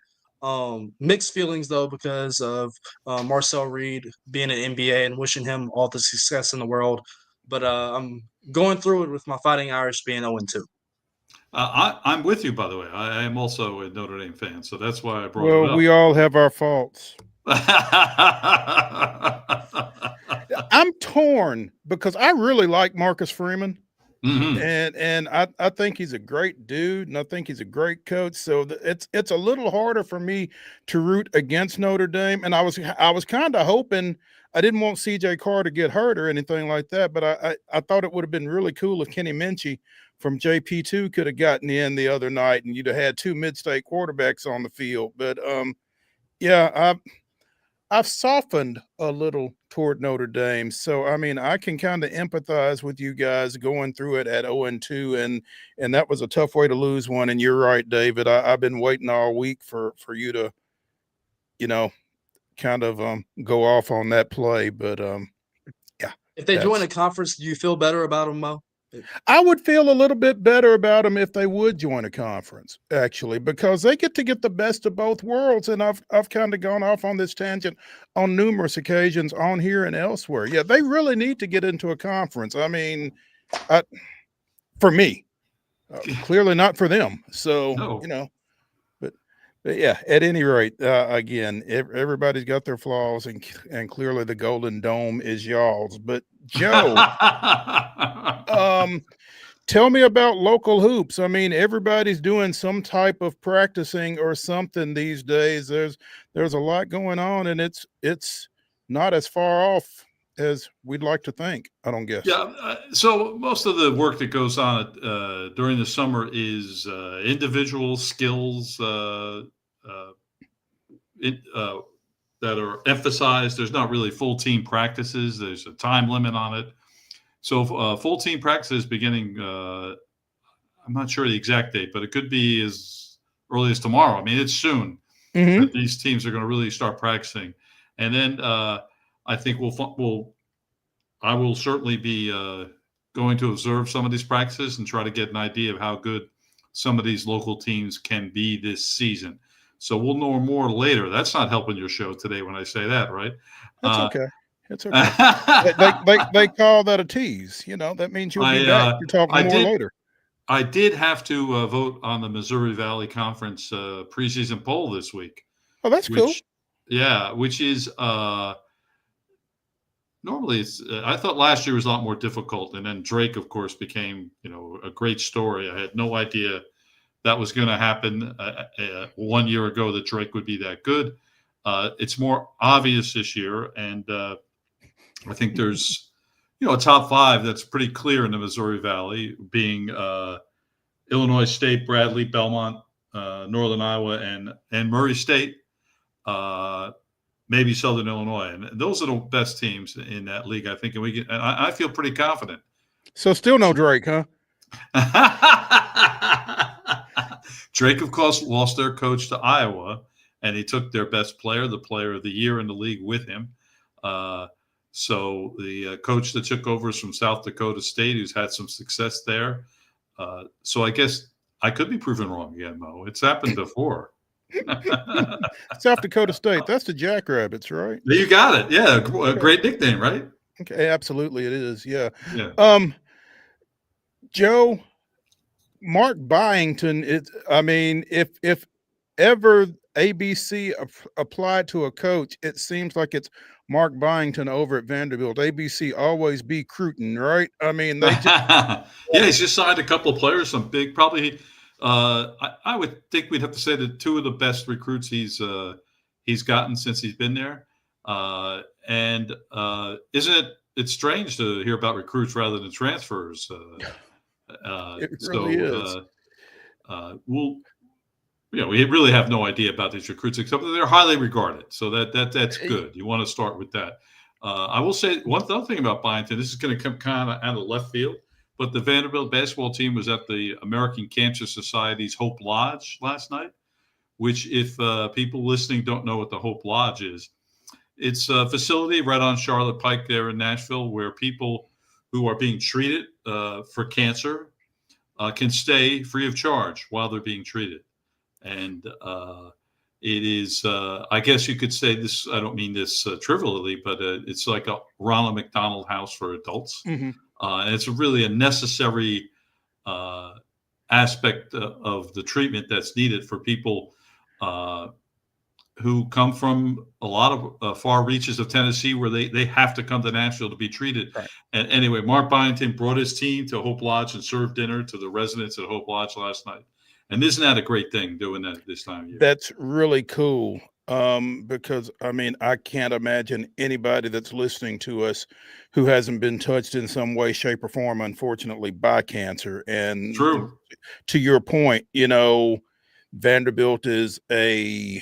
Mixed feelings, though, because of Marcel Reed being an NBA and wishing him all the success in the world. But I'm going through it with my Fighting Irish being 0-2. I'm with you, by the way. I am also a Notre Dame fan, so that's why I brought it up. Well, we all have our faults. I'm torn because I really like Marcus Freeman. Mm-hmm. And I think he's a great dude, and I think he's a great coach. So it's a little harder for me to root against Notre Dame. And I was kind of hoping, I didn't want CJ Carr to get hurt or anything like that, but I thought it would have been really cool if Kenny Minchie from JP2 could have gotten in the other night, and you'd have had two mid-state quarterbacks on the field. But yeah, I've softened a little toward Notre Dame. So, I mean, I can kind of empathize with you guys going through it at 0-2, and that was a tough way to lose one. And you're right, David. I've been waiting all week for you to, you know, kind of go off on that play. But, yeah. If they join a conference, do you feel better about them, Mo? I would feel a little bit better about them if they would join a conference, actually, because they get to get the best of both worlds. And I've kind of gone off on this tangent on numerous occasions on here and elsewhere. Yeah, they really need to get into a conference. I mean, for me, clearly not for them. So, No. you know, but yeah, at any rate, again, everybody's got their flaws, and clearly the Golden Dome is y'all's. But Joe, tell me about local hoops. I mean, everybody's doing some type of practicing or something these days. There's a lot going on, and it's not as far off as we'd like to think, I don't guess. Yeah. So most of the work that goes on during the summer is individual skills that are emphasized. There's not really full team practices. There's a time limit on it. So full team practices beginning, I'm not sure the exact date, but it could be as early as tomorrow. I mean, it's soon that these teams are going to really start practicing. And then I think I will certainly be going to observe some of these practices and try to get an idea of how good some of these local teams can be this season. So we'll know more later. That's not helping your show today when I say that, right? That's okay. It's okay. they call that a tease. You know, that means you'll be back to talk more later. I did have to vote on the Missouri Valley Conference preseason poll this week. Oh, that's cool. Yeah, which is normally it's. I thought last year was a lot more difficult, and then Drake, of course, became a great story. I had no idea that was going to happen 1 year ago that Drake would be that good. It's more obvious this year, and I think there's a top five that's pretty clear in the Missouri Valley, being Illinois State, Bradley, Belmont, Northern Iowa, and Murray State, maybe Southern Illinois, and those are the best teams in that league, I think. And I feel pretty confident. So still no Drake, huh? Drake, of course, lost their coach to Iowa, and he took their best player, the player of the year in the league, with him. So the coach that took over is from South Dakota State, who's had some success there. So I guess I could be proven wrong again, Mo. It's happened before. South Dakota State. That's the Jackrabbits, right? You got it. Yeah, a great nickname, right? Okay, absolutely, it is. Yeah. Yeah. Joe, Mark Byington. If ever ABC applied to a coach, it seems like it's Mark Byington over at Vanderbilt. ABC always be recruiting, right? I mean, they just yeah, he's just signed a couple of players, some big, probably. I would think we'd have to say that two of the best recruits he's gotten since he's been there. And isn't it's strange to hear about recruits rather than transfers? It really is. We really have no idea about these recruits, except that they're highly regarded. So that's good. You want to start with that. I will say one other thing about Byington. This is going to come kind of out of left field, but the Vanderbilt basketball team was at the American Cancer Society's Hope Lodge last night, which if people listening don't know what the Hope Lodge is, it's a facility right on Charlotte Pike there in Nashville where people who are being treated for cancer can stay free of charge while they're being treated. And it is, I guess you could say this, I don't mean this trivially, but it's like a Ronald McDonald House for adults. Mm-hmm. And it's really a necessary aspect of the treatment that's needed for people who come from a lot of far reaches of Tennessee where they have to come to Nashville to be treated. Right. And anyway, Mark Byington brought his team to Hope Lodge and served dinner to the residents at Hope Lodge last night. And isn't that a great thing doing that this time of year? That's really cool. Because I can't imagine anybody that's listening to us who hasn't been touched in some way, shape, or form, unfortunately, by cancer. And true. To your point, Vanderbilt is a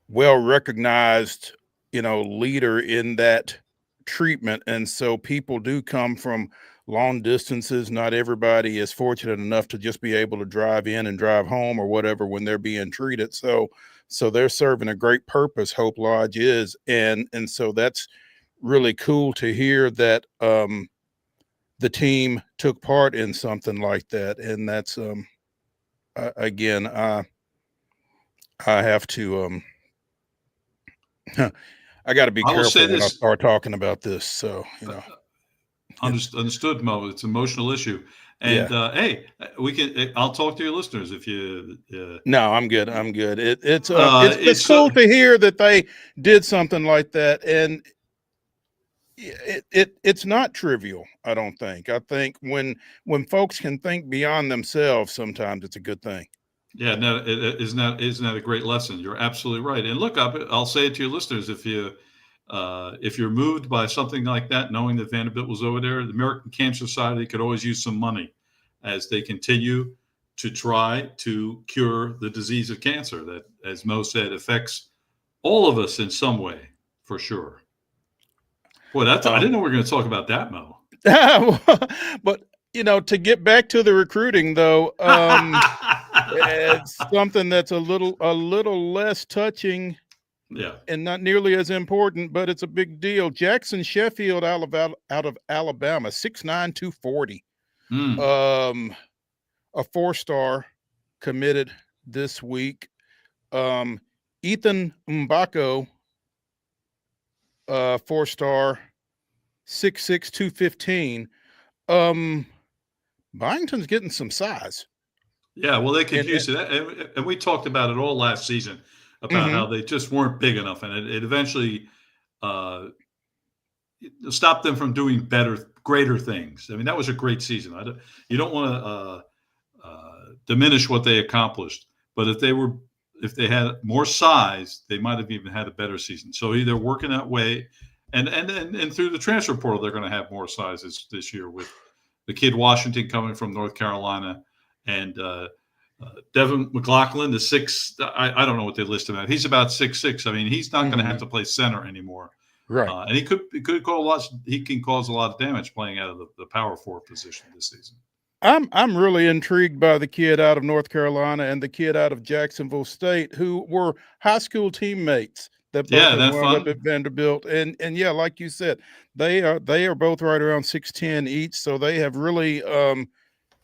well-recognized, leader in that treatment. And so people do come from long distances. Not everybody is fortunate enough to just be able to drive in and drive home or whatever when they're being treated. So they're serving a great purpose, Hope Lodge is. And so that's really cool to hear that the team took part in something like that. And that's, again, I have to, I got to be careful when I start talking about this. So, Understood, Mo. It's an emotional issue. And hey, I'll talk to your listeners if you. No, I'm good. It's cool to hear that they did something like that, and it's not trivial. I don't think. I think when folks can think beyond themselves, sometimes it's a good thing. Yeah, no, isn't that a great lesson? You're absolutely right. And look, I'll say it to your listeners: if you're moved by something like that, knowing that Vanderbilt was over there, the American Cancer Society could always use some money as they continue to try to cure the disease of cancer that, as Mo said, affects all of us in some way, for sure. Boy, I didn't know we were going to talk about that, Mo. But, to get back to the recruiting, though, it's something that's a little less touching. Yeah, and not nearly as important, but it's a big deal. Jackson Sheffield out of Alabama, 6'9", 240. A 4-star committed this week. Ethan Mbako, 4-star, 6'6", 215. Byington's getting some size. Yeah, well, they could use it. And we talked about it all last season about how they just weren't big enough. And it eventually stopped them from doing greater things. I mean, that was a great season. You don't want to diminish what they accomplished. But if they had more size, they might have even had a better season. So either working that way and through the transfer portal, they're going to have more sizes this year with the kid Washington coming from North Carolina and Devin McLaughlin, the 6. I don't know what they list him at. He's about 6'6". I mean, he's not going to have to play center anymore, right? And he could cause a lot. He can cause a lot of damage playing out of the power forward position this season. I'm really intrigued by the kid out of North Carolina and the kid out of Jacksonville State, who were high school teammates that both Yeah, have that wound up fun. at Vanderbilt. And yeah, like you said, they are both right around 6'10" each, so they have really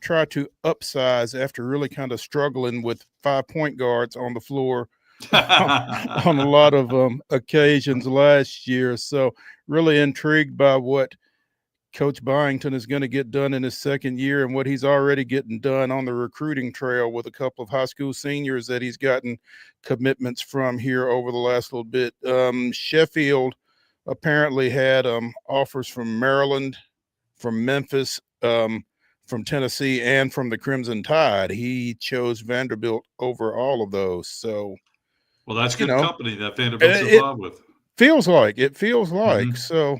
tried to upsize after really kind of struggling with 5-point guards on the floor on a lot of occasions last year. So really intrigued by what Coach Byington is going to get done in his second year and what he's already getting done on the recruiting trail with a couple of high school seniors that he's gotten commitments from here over the last little bit. Sheffield apparently had offers from Maryland, from Memphis, from Tennessee, and from the Crimson Tide. He chose Vanderbilt over all of those. So, Well, that's you good know, company that Vanderbilt's it involved with. feels like Mhm. so.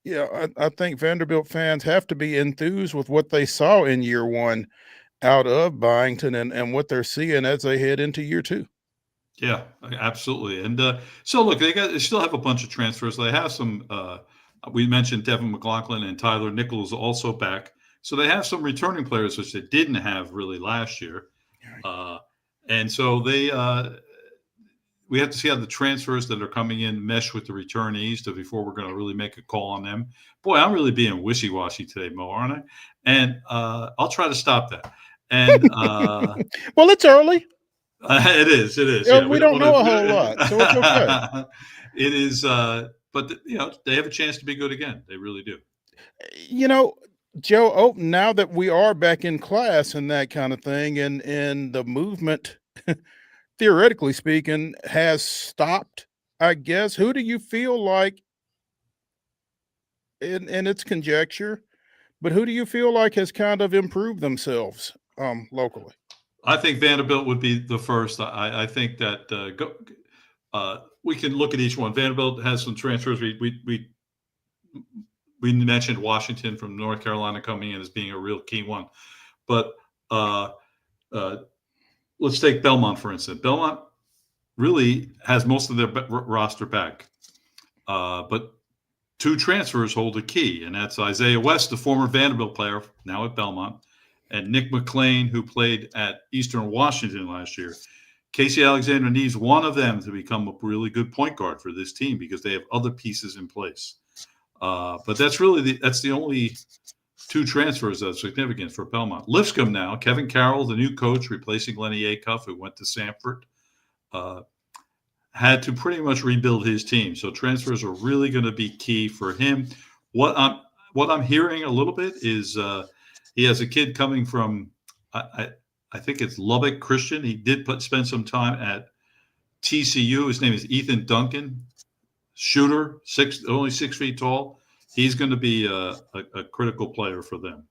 Yeah, I think Vanderbilt fans have to be enthused with what they saw in year one out of Byington and what they're seeing as they head into year two. Yeah, absolutely. And so look, they still have a bunch of transfers. They have some. We mentioned Devin McLaughlin and Tyler Nichols also back. So they have some returning players, which they didn't have really last year. And so we have to see how the transfers that are coming in mesh with the returnees before we're going to really make a call on them. Boy, I'm really being wishy-washy today, Mo, aren't I? And I'll try to stop that. And well, it's early. It is. Yeah, Yeah, we don't don't know a want whole lot, so it's okay. It is, but they have a chance to be good again. They really do. You know, Joe, now that we are back in class and that kind of thing, and the movement, theoretically speaking, has stopped, I guess. Who do you feel like, and it's conjecture, but who do you feel like has kind of improved themselves locally? I think Vanderbilt would be the first. I think that we can look at each one. Vanderbilt has some transfers. We mentioned Washington from North Carolina coming in as being a real key one, but let's take Belmont for instance. Belmont really has most of their roster back, but two transfers hold a key, and that's Isaiah West, the former Vanderbilt player, now at Belmont, and Nick McLean, who played at Eastern Washington last year. Casey Alexander needs one of them to become a really good point guard for this team because they have other pieces in place. But that's really that's the only two transfers that's significant for Belmont. Lipscomb now, Kevin Carroll, the new coach, replacing Lenny Acuff, who went to Samford, had to pretty much rebuild his team. So transfers are really going to be key for him. What I'm hearing a little bit is he has a kid coming from I think it's Lubbock Christian. He did spend some time at TCU. His name is Ethan Duncan, shooter, only 6 feet tall. He's going to be a critical player for them.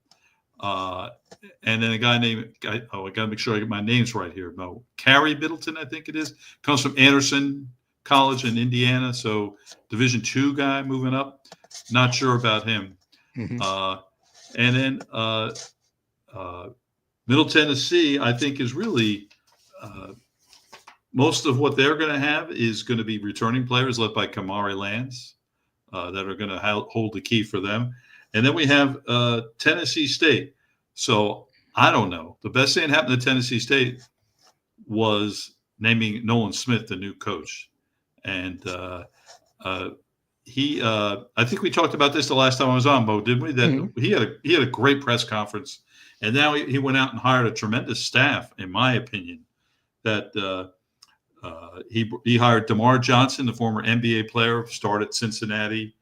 And then a guy named I got to make sure I get my names right here. No, Carey Middleton, I think it is, comes from Anderson College in Indiana. So Division II guy moving up. Not sure about him. Mm-hmm. And then Middle Tennessee, I think, is really most of what they're going to have is going to be returning players led by Kamari Lands that are going to hold the key for them. And then we have Tennessee State. So I don't know. The best thing that happened to Tennessee State was naming Nolan Smith the new coach. And I think we talked about this the last time I was on, Mo, didn't we? That he had a great press conference, and now he went out and hired a tremendous staff, in my opinion. That he hired DeMar Johnson, the former NBA player, started at Cincinnati,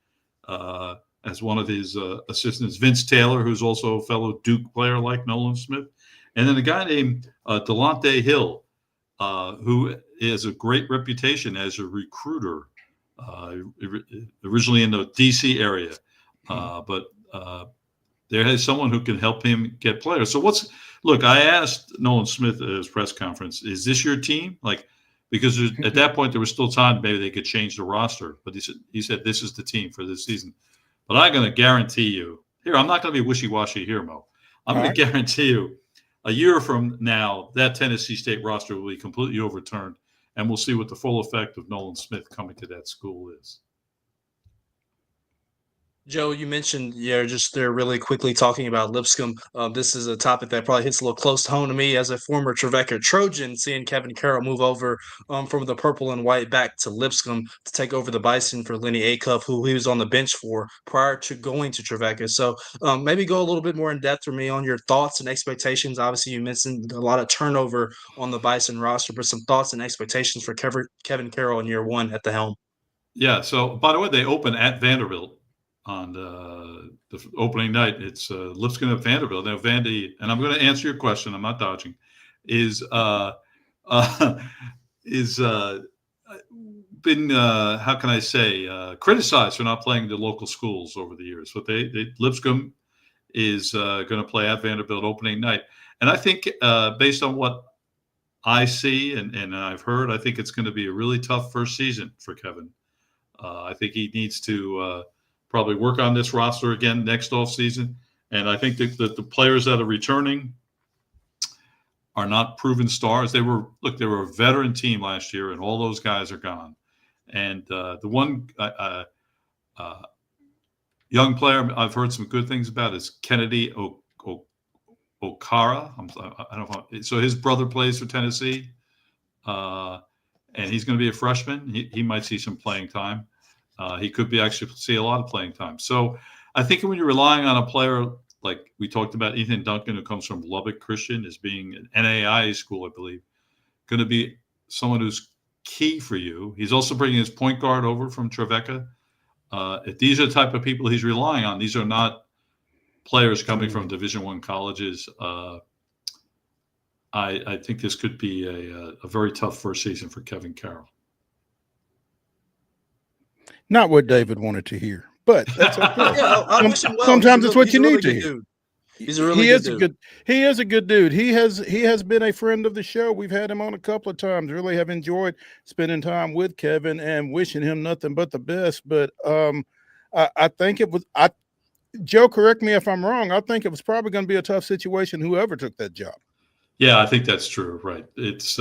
as one of his assistants. Vince Taylor, who's also a fellow Duke player like Nolan Smith, and then a guy named Delonte Hill, who has a great reputation as a recruiter. Originally in the DC area, but there is someone who can help him get players. So look, I asked Nolan Smith at his press conference, is this your team? Because at that point there was still time, maybe they could change the roster, but he said, this is the team for this season. But I'm going to guarantee you here, I'm not going to be wishy-washy here, Mo. I'm going to guarantee you a year from now, that Tennessee State roster will be completely overturned. And we'll see what the full effect of Nolan Smith coming to that school is. Joe, you mentioned just there really quickly talking about Lipscomb. This is a topic that probably hits a little close to home to me as a former Trevecca Trojan, seeing Kevin Carroll move over from the purple and white back to Lipscomb to take over the Bison for Lenny Acuff, who he was on the bench for prior to going to Trevecca. So maybe go a little bit more in depth for me on your thoughts and expectations. Obviously, you mentioned a lot of turnover on the Bison roster, but some thoughts and expectations for Kevin Carroll in year one at the helm. Yeah. So, by the way, they open at Vanderbilt on the opening night. It's Lipscomb at Vanderbilt. Now, Vandy, and I'm going to answer your question. I'm not dodging. Is been how can I say criticized for not playing the local schools over the years. But Lipscomb is going to play at Vanderbilt opening night, and I think based on what I see and I've heard, I think it's going to be a really tough first season for Kevin. I think he needs to probably work on this roster again next offseason. And I think that the players that are returning are not proven stars. They were a veteran team last year, and all those guys are gone. And the one young player I've heard some good things about is Kennedy Okara. I don't know. So his brother plays for Tennessee, and he's going to be a freshman. He might see some playing time. He could actually see a lot of playing time. So I think when you're relying on a player like we talked about, Ethan Duncan, who comes from Lubbock Christian, as being an NAIA school, I believe, going to be someone who's key for you. He's also bringing his point guard over from Trevecca. If these are the type of people he's relying on, these are not players coming from Division I colleges. I think this could be a very tough first season for Kevin Carroll. Not what David wanted to hear, but that's okay. I wish him well. Sometimes it's what you need to hear. Dude. He's a really good dude. He is a good dude. He has been a friend of the show. We've had him on a couple of times. Really have enjoyed spending time with Kevin and wishing him nothing but the best. But I think it was Joe, correct me if I'm wrong. I think it was probably going to be a tough situation whoever took that job. Yeah, I think that's true. Right. It's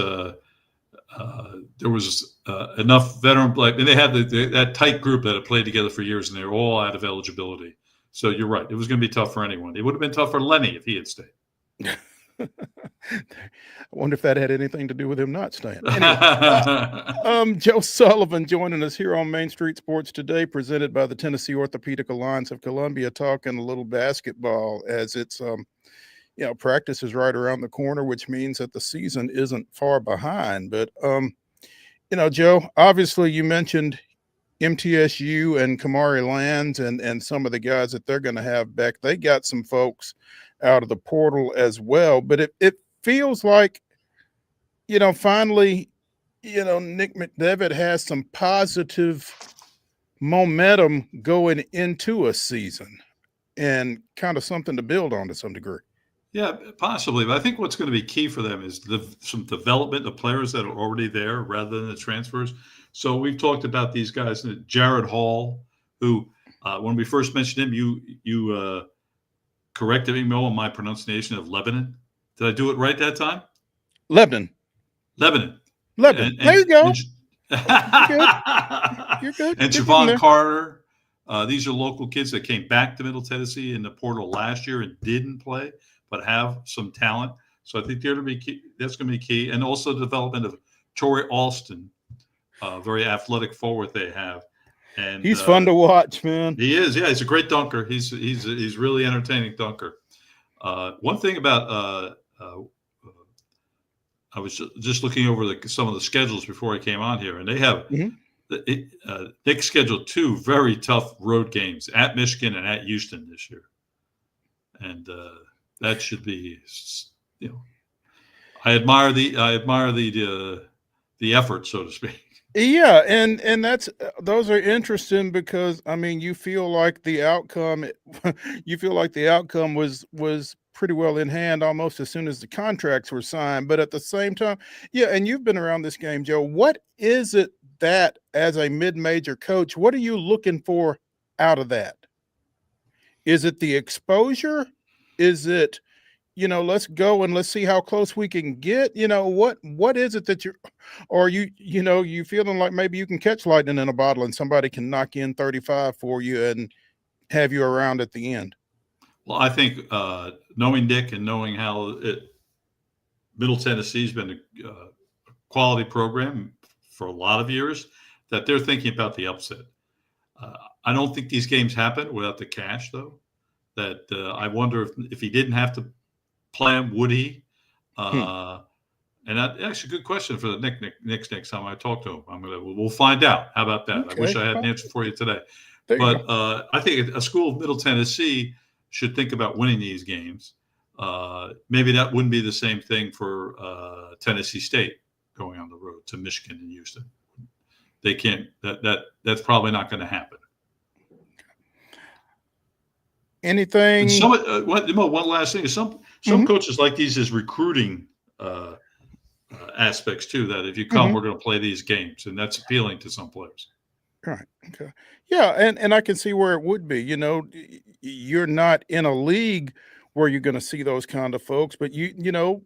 there was enough veteran play, and they had that tight group that had played together for years, and they were all out of eligibility. So you're right. It was going to be tough for anyone. It would have been tough for Lenny if he had stayed. I wonder if that had anything to do with him not staying. Anyway, Joe Sullivan joining us here on Main Street Sports today, presented by the Tennessee Orthopedic Alliance of Columbia, talking a little basketball as it's practice is right around the corner, which means that the season isn't far behind. But Joe, obviously you mentioned MTSU and Kamari Lands and some of the guys that they're going to have back. They got some folks out of the portal as well, but it feels like, finally, Nick McDevitt has some positive momentum going into a season and kind of something to build on to some degree. Yeah, possibly. But I think what's going to be key for them is some development of players that are already there rather than the transfers. So we've talked about these guys, Jared Hall, who when we first mentioned him, you corrected me, Mo, on my pronunciation of Lebanon. Did I do it right that time? Lebanon. And, there you go. You're good. And Javon Carter. These are local kids that came back to Middle Tennessee in the portal last year and didn't play, but have some talent. So I think they're going to be key. That's going to be key. And also the development of Torrey Alston, very athletic forward they have. And he's fun to watch, man. He is. Yeah, he's a great dunker. He's really entertaining dunker. One thing about I was just looking over some of the schedules before I came on here, and they have Nick scheduled 2 very tough road games at Michigan and at Houston this year, and that should be, I admire the effort, so to speak. Yeah, and those are interesting because you feel like the outcome was pretty well in hand almost as soon as the contracts were signed, but at the same time, and you've been around this game, Joe. What is it that as a mid-major coach, what are you looking for out of that? Is it the exposure? Is it, let's go and let's see how close we can get? What is it that you feeling like maybe you can catch lightning in a bottle and somebody can knock in 35 for you and have you around at the end? Well, I think knowing Nick and knowing how Middle Tennessee's been a quality program for a lot of years, that they're thinking about the upset. I don't think these games happen without the cash, though. That I wonder if he didn't have to play him, would he? And that's actually a good question for the next time I talk to him. We'll find out. How about that? Okay. I wish I had an answer for you today. There you But I think a school of Middle Tennessee should think about winning these games. Maybe that wouldn't be the same thing for Tennessee State going on the road to Michigan and Houston. They can't. That's probably not going to happen. Anything? One last thing is some coaches like these as recruiting aspects too. That if you come, we're going to play these games, and that's appealing to some players. Right. Okay. Yeah, and I can see where it would be. You know, you're not in a league where you're going to see those kind of folks, but you know,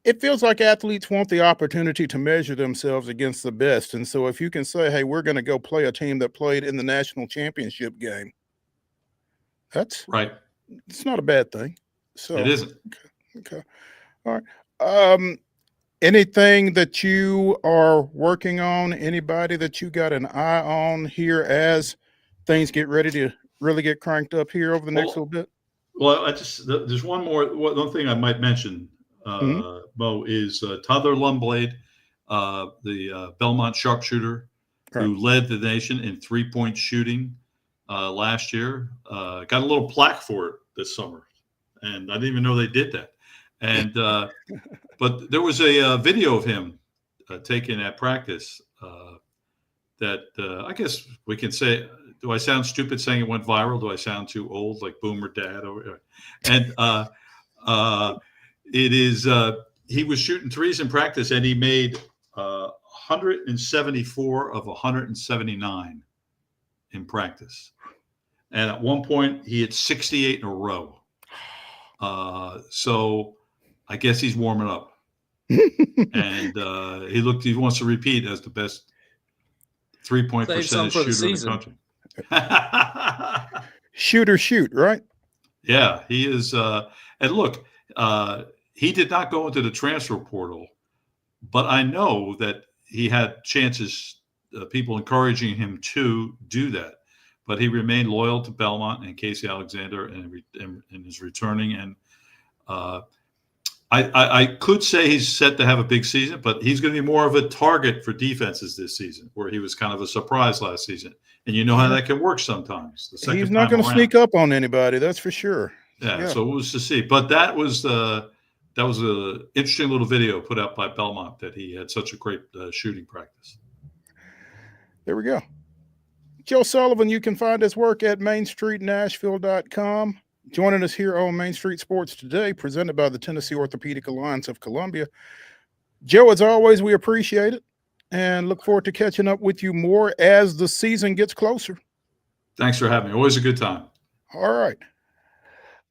it feels like athletes want the opportunity to measure themselves against the best. And so if you can say, hey, we're going to go play a team that played in the national championship game, that's right. It's not a bad thing. So it isn't. Okay. All right. Anything that you are working on, anybody that you got an eye on here as things get ready to really get cranked up here over the next little bit? Well, there's one thing I might mention, Mo, is Tyler Lundblade, the Belmont sharpshooter, who led the nation in 3-point shooting last year, got a little plaque for it this summer. And I didn't even know they did that. And but there was a video of him taken at practice that I guess we can say. Do I sound stupid saying it went viral? Do I sound too old, like Boomer Dad? And it is he was shooting threes in practice, and he made 174 of 179 in practice. And at one point, he had 68 in a row. So I guess he's warming up. And he wants to repeat as the best 3-point percentage shooter in the country. Shoot, right? Yeah, he is. And look, he did not go into the transfer portal, but I know that he had chances, people encouraging him to do that. But he remained loyal to Belmont and Casey Alexander and is returning. And I could say he's set to have a big season, but he's going to be more of a target for defenses this season, where he was kind of a surprise last season. And you know how that can work sometimes. He's not going to sneak up on anybody, that's for sure. Yeah, so it was to see. But that was an interesting little video put out by Belmont that he had such a great shooting practice. There we go. Joe Sullivan, you can find his work at mainstreetnashville.com. Joining us here on Main Street Sports today, presented by the Tennessee Orthopedic Alliance of Columbia. Joe, as always, we appreciate it and look forward to catching up with you more as the season gets closer. Thanks for having me. Always a good time. All right.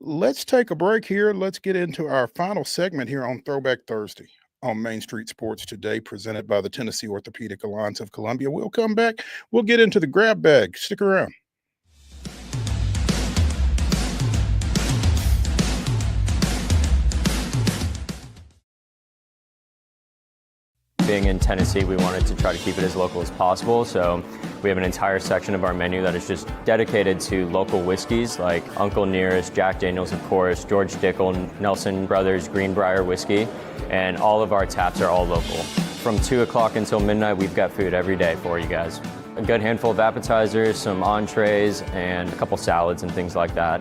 Let's take a break here. Let's get into our final segment here on Throwback Thursday on Main Street Sports today, presented by the Tennessee Orthopedic Alliance of Columbia. We'll come back. We'll get into the grab bag. Stick around. Being in Tennessee, we wanted to try to keep it as local as possible, so we have an entire section of our menu that is just dedicated to local whiskeys like Uncle Nearest, Jack Daniels, of course, George Dickel, Nelson Brothers, Greenbrier Whiskey, and all of our taps are all local. From 2 o'clock until midnight, we've got food every day for you guys. A good handful of appetizers, some entrees, and a couple salads and things like that.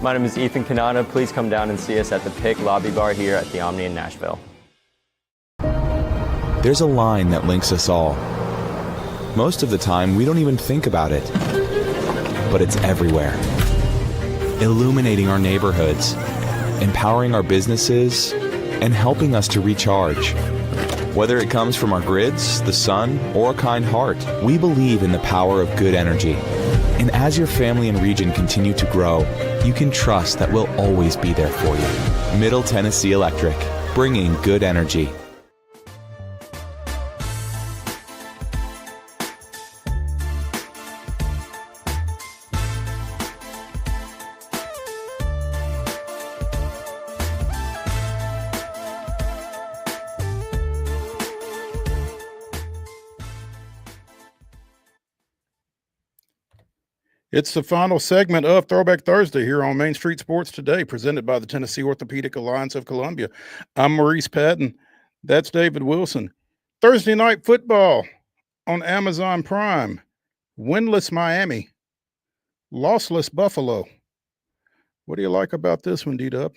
My name is Ethan Kanata. Please come down and see us at the Pick Lobby Bar here at the Omni in Nashville. There's a line that links us all. Most of the time, we don't even think about it, but it's everywhere. Illuminating our neighborhoods, empowering our businesses, and helping us to recharge. Whether it comes from our grids, the sun, or a kind heart, we believe in the power of good energy. And as your family and region continue to grow, you can trust that we'll always be there for you. Middle Tennessee Electric, bringing good energy. It's the final segment of Throwback Thursday here on Main Street Sports Today, presented by the Tennessee Orthopedic Alliance of Columbia. I'm Maurice Patton. That's David Wilson. Thursday night football on Amazon Prime. Winless Miami. Lossless Buffalo. What do you like about this one, D-Dub?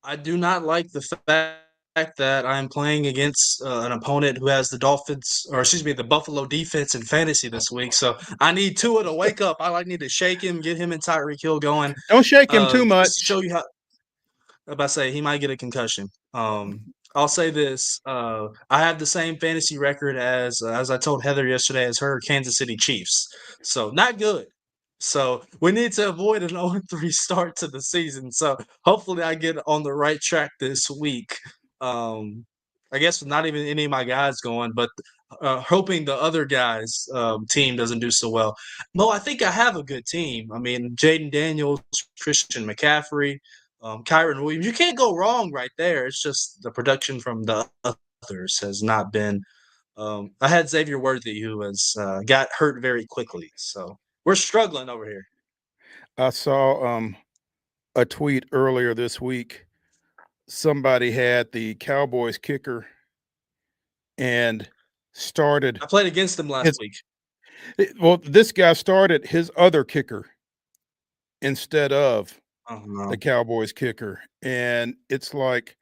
I do not like the fact that I'm playing against an opponent who has the the Buffalo defense in fantasy this week. So I need Tua to wake up. I need to shake him, get him and Tyreek Hill going. Don't shake him too Just to much. show you how. If I say he might get a concussion. I'll say this: I have the same fantasy record as I told Heather yesterday as her Kansas City Chiefs. So not good. So we need to avoid an 0-3 start to the season. So hopefully I get on the right track this week. I guess not even any of my guys going, but hoping the other guys' team doesn't do so well. Mo, I think I have a good team. I mean, Jaden Daniels, Christian McCaffrey, Kyron Williams. You can't go wrong right there. It's just the production from the others has not been. I had Xavier Worthy, who has got hurt very quickly. So we're struggling over here. I saw a tweet earlier this week. Somebody had the Cowboys kicker and started. I played against them last week. Well, this guy started his other kicker instead of the Cowboys kicker. And it's like,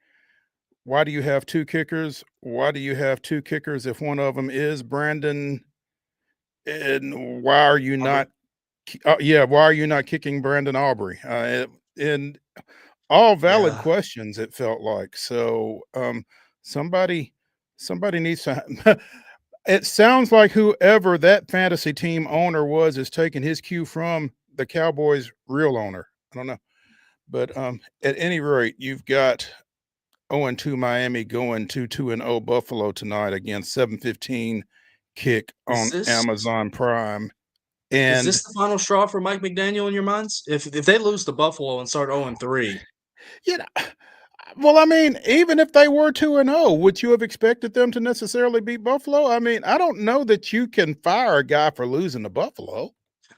why do you have two kickers? Why do you have two kickers if one of them is Brandon? And why are you not? Why are you not kicking Brandon Aubrey? And all valid questions. It felt like so. Somebody needs to. It sounds like whoever that fantasy team owner was is taking his cue from the Cowboys' real owner. I don't know, but at any rate, you've got 0-2 Miami going 2-2-0 Buffalo tonight against 7:15 kick on Amazon Prime. And is this the final straw for Mike McDaniel in your minds? If they lose to Buffalo and start 0-3, well, I mean, even if they were 2-0, would you have expected them to necessarily beat Buffalo? I mean, I don't know that you can fire a guy for losing to Buffalo.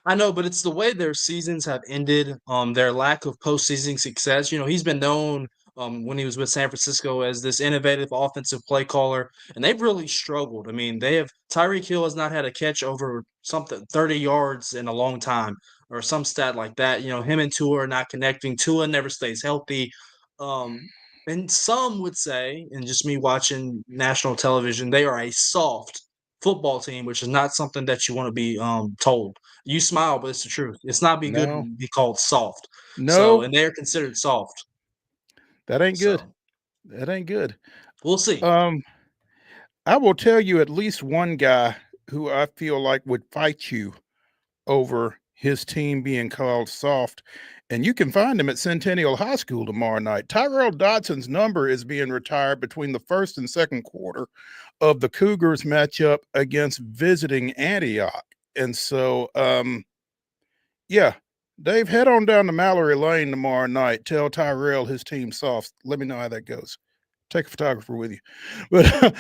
I know, but it's the way their seasons have ended. Their lack of postseason success. He's been known when he was with San Francisco as this innovative offensive play caller, and they've really struggled. I mean, Tyreek Hill has not had a catch over 30 yards in a long time, or some stat like that. Him and Tua are not connecting. Tua never stays healthy. And some would say, and just me watching national television, they are a soft football team, which is not something that you want to be told. You smile, but it's the truth. It's not good to be called soft. No. And they're considered soft. That ain't good. That ain't good. We'll see. I will tell you at least one guy who I feel like would fight you over his team being called soft, and you can find him at Centennial High School tomorrow night. Tyrell Dodson's number is being retired between the first and second quarter of the Cougars matchup against visiting Antioch. And so, Dave, head on down to Mallory Lane tomorrow night. Tell Tyrell his team's soft. Let me know how that goes. Take a photographer with you. But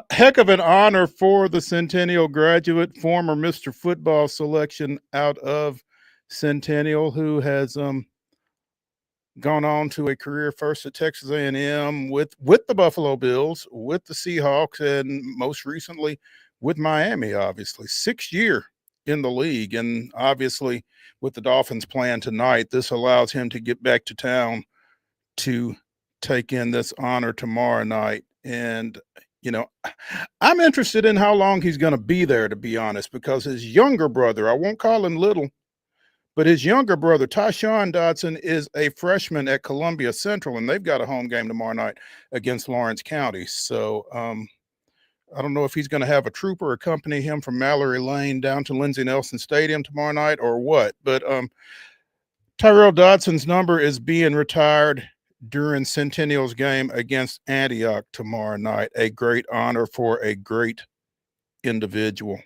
heck of an honor for the Centennial graduate, former Mr. Football selection out of Centennial, who has gone on to a career first at Texas A&M with the Buffalo Bills, with the Seahawks, and most recently with Miami, obviously. 6th year in the league. And obviously with the Dolphins playing tonight, this allows him to get back to town to take in this honor tomorrow night. And, I'm interested in how long he's going to be there, to be honest, because his younger brother, I won't call him little, but his younger brother, Tyshawn Dodson, is a freshman at Columbia Central, and they've got a home game tomorrow night against Lawrence County. So I don't know if he's going to have a trooper accompany him from Mallory Lane down to Lindsey Nelson Stadium tomorrow night or what. But Tyrell Dodson's number is being retired during Centennial's game against Antioch tomorrow night. A great honor for a great individual.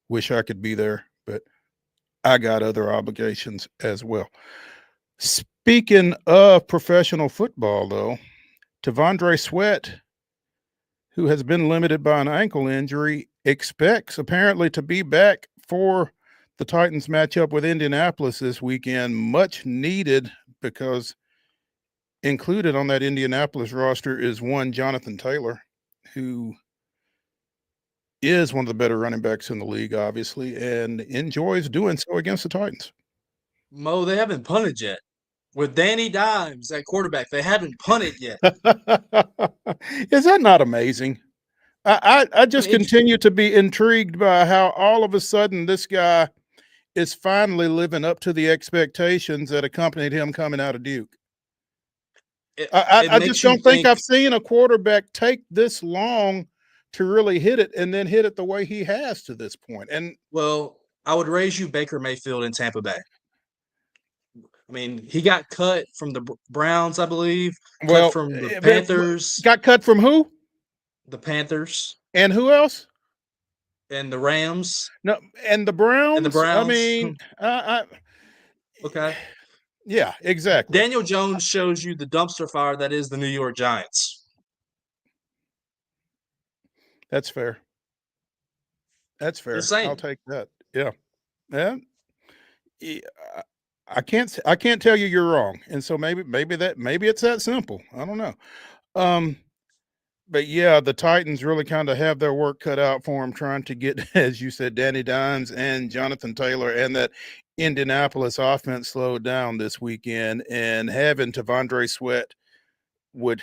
Wish I could be there, but I got other obligations as well. Speaking of professional football, though, T'Vondre Sweat, who has been limited by an ankle injury, expects apparently to be back for the Titans match up with Indianapolis this weekend, much needed, because included on that Indianapolis roster is one Jonathan Taylor, who is one of the better running backs in the league, obviously, and enjoys doing so against the Titans. Mo, they haven't punted yet. With Danny Dimes at quarterback, they haven't punted yet. Is that not amazing? I just continue to be intrigued by how all of a sudden this guy is finally living up to the expectations that accompanied him coming out of Duke. I just don't think I've seen a quarterback take this long to really hit it and then hit it the way he has to this point. And well, I would raise you Baker Mayfield in Tampa Bay. I mean, he got cut from the Browns, I believe. Cut from the Panthers. Got cut from who? The Panthers. And who else? And the Rams. No, and the Browns. And the Browns. I mean, okay. Yeah, exactly. Daniel Jones shows you the dumpster fire that is the New York Giants. That's fair. That's fair. I'll take that. Yeah. Yeah. I can't tell you you're wrong. And so maybe it's that simple. I don't know. But yeah, the Titans really kind of have their work cut out for them, trying to get, as you said, Danny Dimes and Jonathan Taylor, and that Indianapolis offense slowed down this weekend, and having Tavondre Sweat would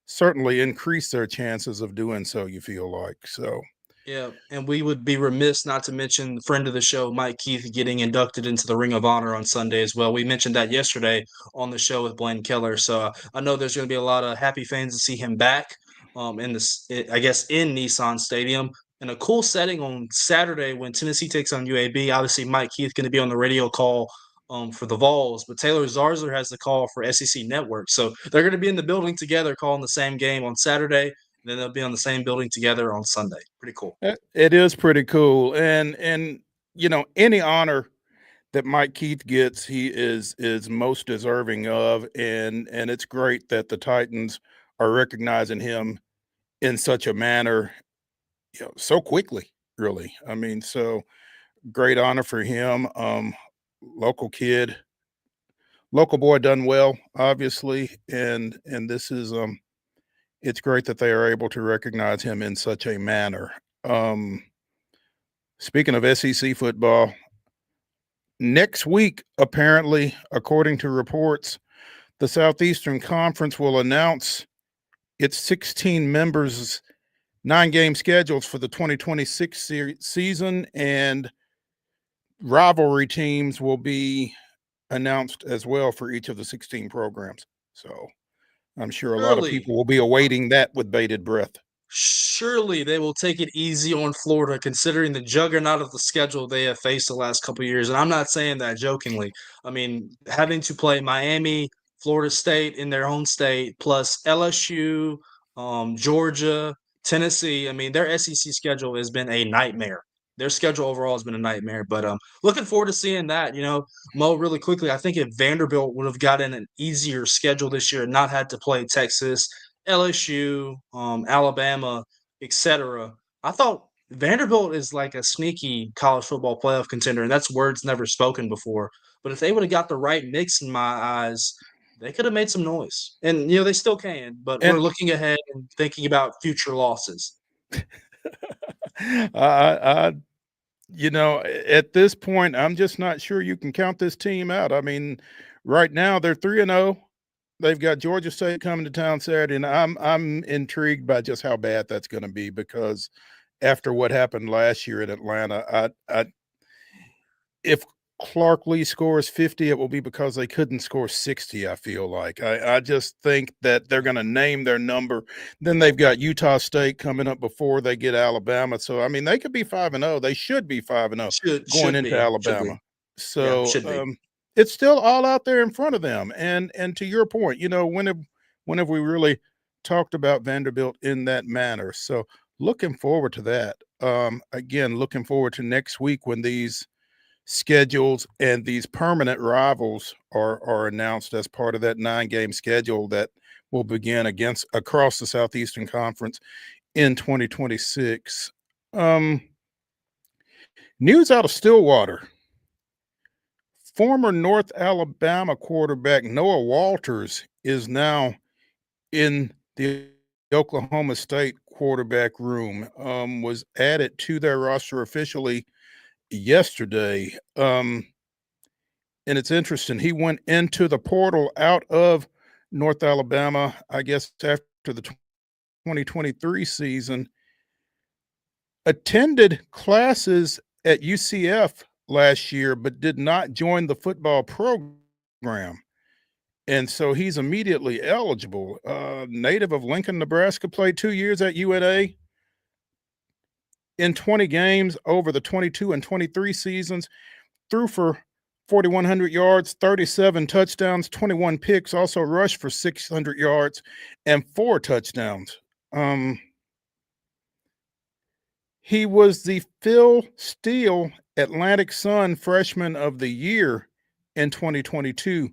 certainly increase their chances of doing so, you feel like. So yeah, and we would be remiss not to mention the friend of the show, Mike Keith, getting inducted into the Ring of Honor on Sunday as well. We mentioned that yesterday on the show with Blaine Keller. So I know there's going to be a lot of happy fans to see him back in this, I guess, in Nissan Stadium. In a cool setting on Saturday when Tennessee takes on UAB. Obviously, Mike Keith going to be on the radio call for the Vols, but Taylor Zarzour has the call for SEC Network. So they're going to be in the building together calling the same game on Saturday, and then they'll be on the same building together on Sunday. Pretty cool. It is pretty cool. And you know, any honor that Mike Keith gets, he is most deserving of, and it's great that the Titans are recognizing him in such a manner, you know, so quickly, really. I mean, so great honor for him. Local kid, local boy, done well, obviously, and this is it's great that they are able to recognize him in such a manner. Speaking of SEC football, next week, apparently, according to reports, the Southeastern Conference will announce its 16 members' 9-game schedules for the 2026 season, and rivalry teams will be announced as well for each of the 16 programs. So I'm sure a lot of people will be awaiting that with bated breath. Surely they will take it easy on Florida, considering the juggernaut of the schedule they have faced the last couple of years. And I'm not saying that jokingly. I mean, having to play Miami, Florida State in their own state, plus LSU, Georgia, Tennessee. I mean, their SEC schedule has been a nightmare. Their schedule overall has been a nightmare. But looking forward to seeing that. You know, Mo, really quickly, I think if Vanderbilt would have gotten an easier schedule this year and not had to play Texas, LSU, Alabama, etc., I thought Vanderbilt is like a sneaky college football playoff contender, and that's words never spoken before. But if they would have got the right mix in my eyes, they could have made some noise. And, you know, they still can, but we're looking ahead and thinking about future losses. You know, at this point, I'm just not sure you can count this team out. I mean, right now they're 3-0. They've got Georgia State coming to town Saturday, and I'm intrigued by just how bad that's going to be, because after what happened last year in Atlanta, if Clark Lee scores 50, it will be because they couldn't score 60, I feel like. I just think that they're going to name their number. Then they've got Utah State coming up before they get Alabama. So, I mean, they could be 5-0. They should be 5-0 going into Alabama. So, it's still all out there in front of them. And to your point, you know, when have we really talked about Vanderbilt in that manner? So looking forward to that. Again, looking forward to next week when these schedules and these permanent rivals are announced as part of that 9-game schedule that will begin across the Southeastern Conference in 2026. News out of Stillwater. Former North Alabama quarterback Noah Walters is now in the Oklahoma State quarterback room, was added to their roster officially yesterday. And it's interesting. He went into the portal out of North Alabama, I guess, after the 2023 season, attended classes at UCF last year, but did not join the football program. And so he's immediately eligible. Native of Lincoln, Nebraska, played 2 years at UNA. In 20 games over the 22 and 23 seasons, threw for 4,100 yards, 37 touchdowns, 21 picks, also rushed for 600 yards and 4 touchdowns. He was the Phil Steele Atlantic Sun Freshman of the Year in 2022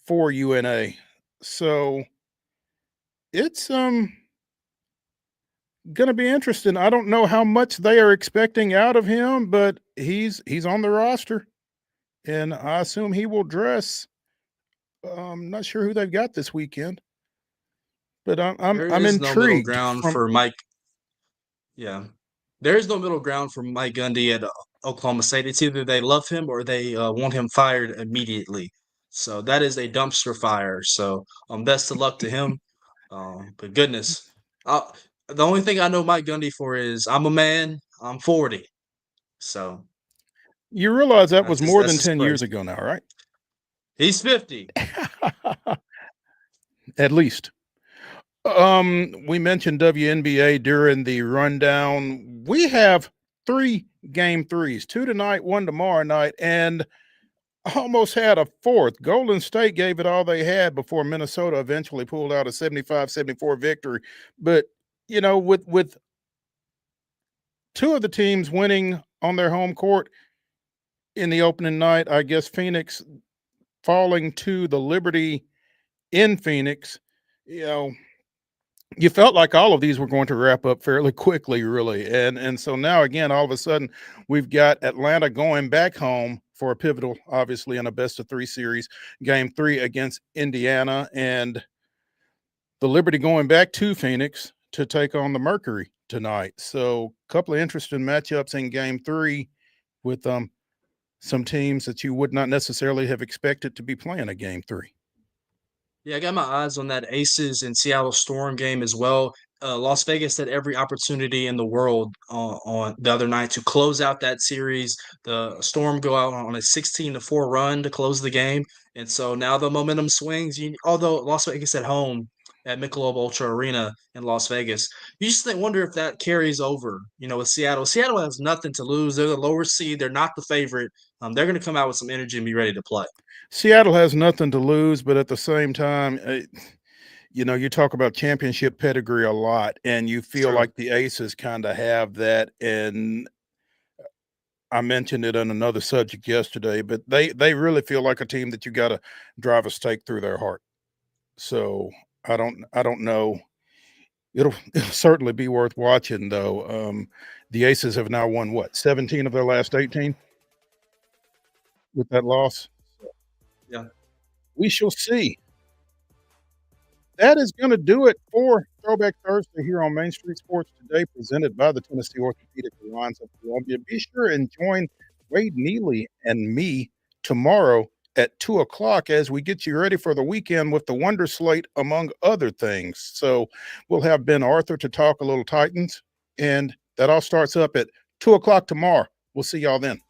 for UNA. So it's going to be interesting. I don't know how much they are expecting out of him, but he's on the roster, and I assume he will dress. I'm not sure who they've got this weekend, but I'm There is no middle intrigued ground from for Mike. Yeah. There is no middle ground for Mike Gundy at Oklahoma State. It's either they love him or they want him fired immediately. So that is a dumpster fire. So best of luck to him. But goodness, the only thing I know Mike Gundy for is I'm a man. I'm 40. So You realize that was more that's than his 10 years place. ago now, right? He's 50. At least. We mentioned WNBA during the rundown. We have 3 game 3s, 2 tonight, 1 tomorrow night, and almost had a 4th. Golden State gave it all they had before Minnesota eventually pulled out a 75-74 victory. But, you know, with 2 of the teams winning on their home court in the opening night, I guess Phoenix falling to the Liberty in Phoenix, you know, you felt like all of these were going to wrap up fairly quickly, really. And so now again, all of a sudden we've got Atlanta going back home for a pivotal, obviously, in a best of 3 series, game 3 against Indiana, and the Liberty going back to Phoenix to take on the Mercury tonight. So a couple of interesting matchups in game 3 with some teams that you would not necessarily have expected to be playing a game 3. Yeah, I got my eyes on that Aces and Seattle Storm game as well. Las Vegas had every opportunity in the world on the other night to close out that series. The Storm go out on a 16-4 run to close the game, and so now the momentum swings. Although Las Vegas at home at Michelob Ultra Arena in Las Vegas, you just wonder if that carries over. You know, with Seattle. Seattle has nothing to lose. They're the lower seed. They're not the favorite. They're going to come out with some energy and be ready to play. Seattle has nothing to lose, but at the same time, you know, you talk about championship pedigree a lot, and you feel like the Aces kind of have that. And I mentioned it on another subject yesterday, but they really feel like a team that you got to drive a stake through their heart. So I don't know. It'll certainly be worth watching, though. The Aces have now won what, 17 of their last 18 with that loss. Yeah. We shall see. That is going to do it for Throwback Thursday here on Main Street Sports Today, presented by the Tennessee Orthopedic Alliance of Columbia. Be sure and join Wade Neely and me tomorrow at 2 o'clock as we get you ready for the weekend with the Wonder Slate, among other things. So we'll have Ben Arthur to talk a little Titans, and that all starts up at 2 o'clock tomorrow. We'll see y'all then.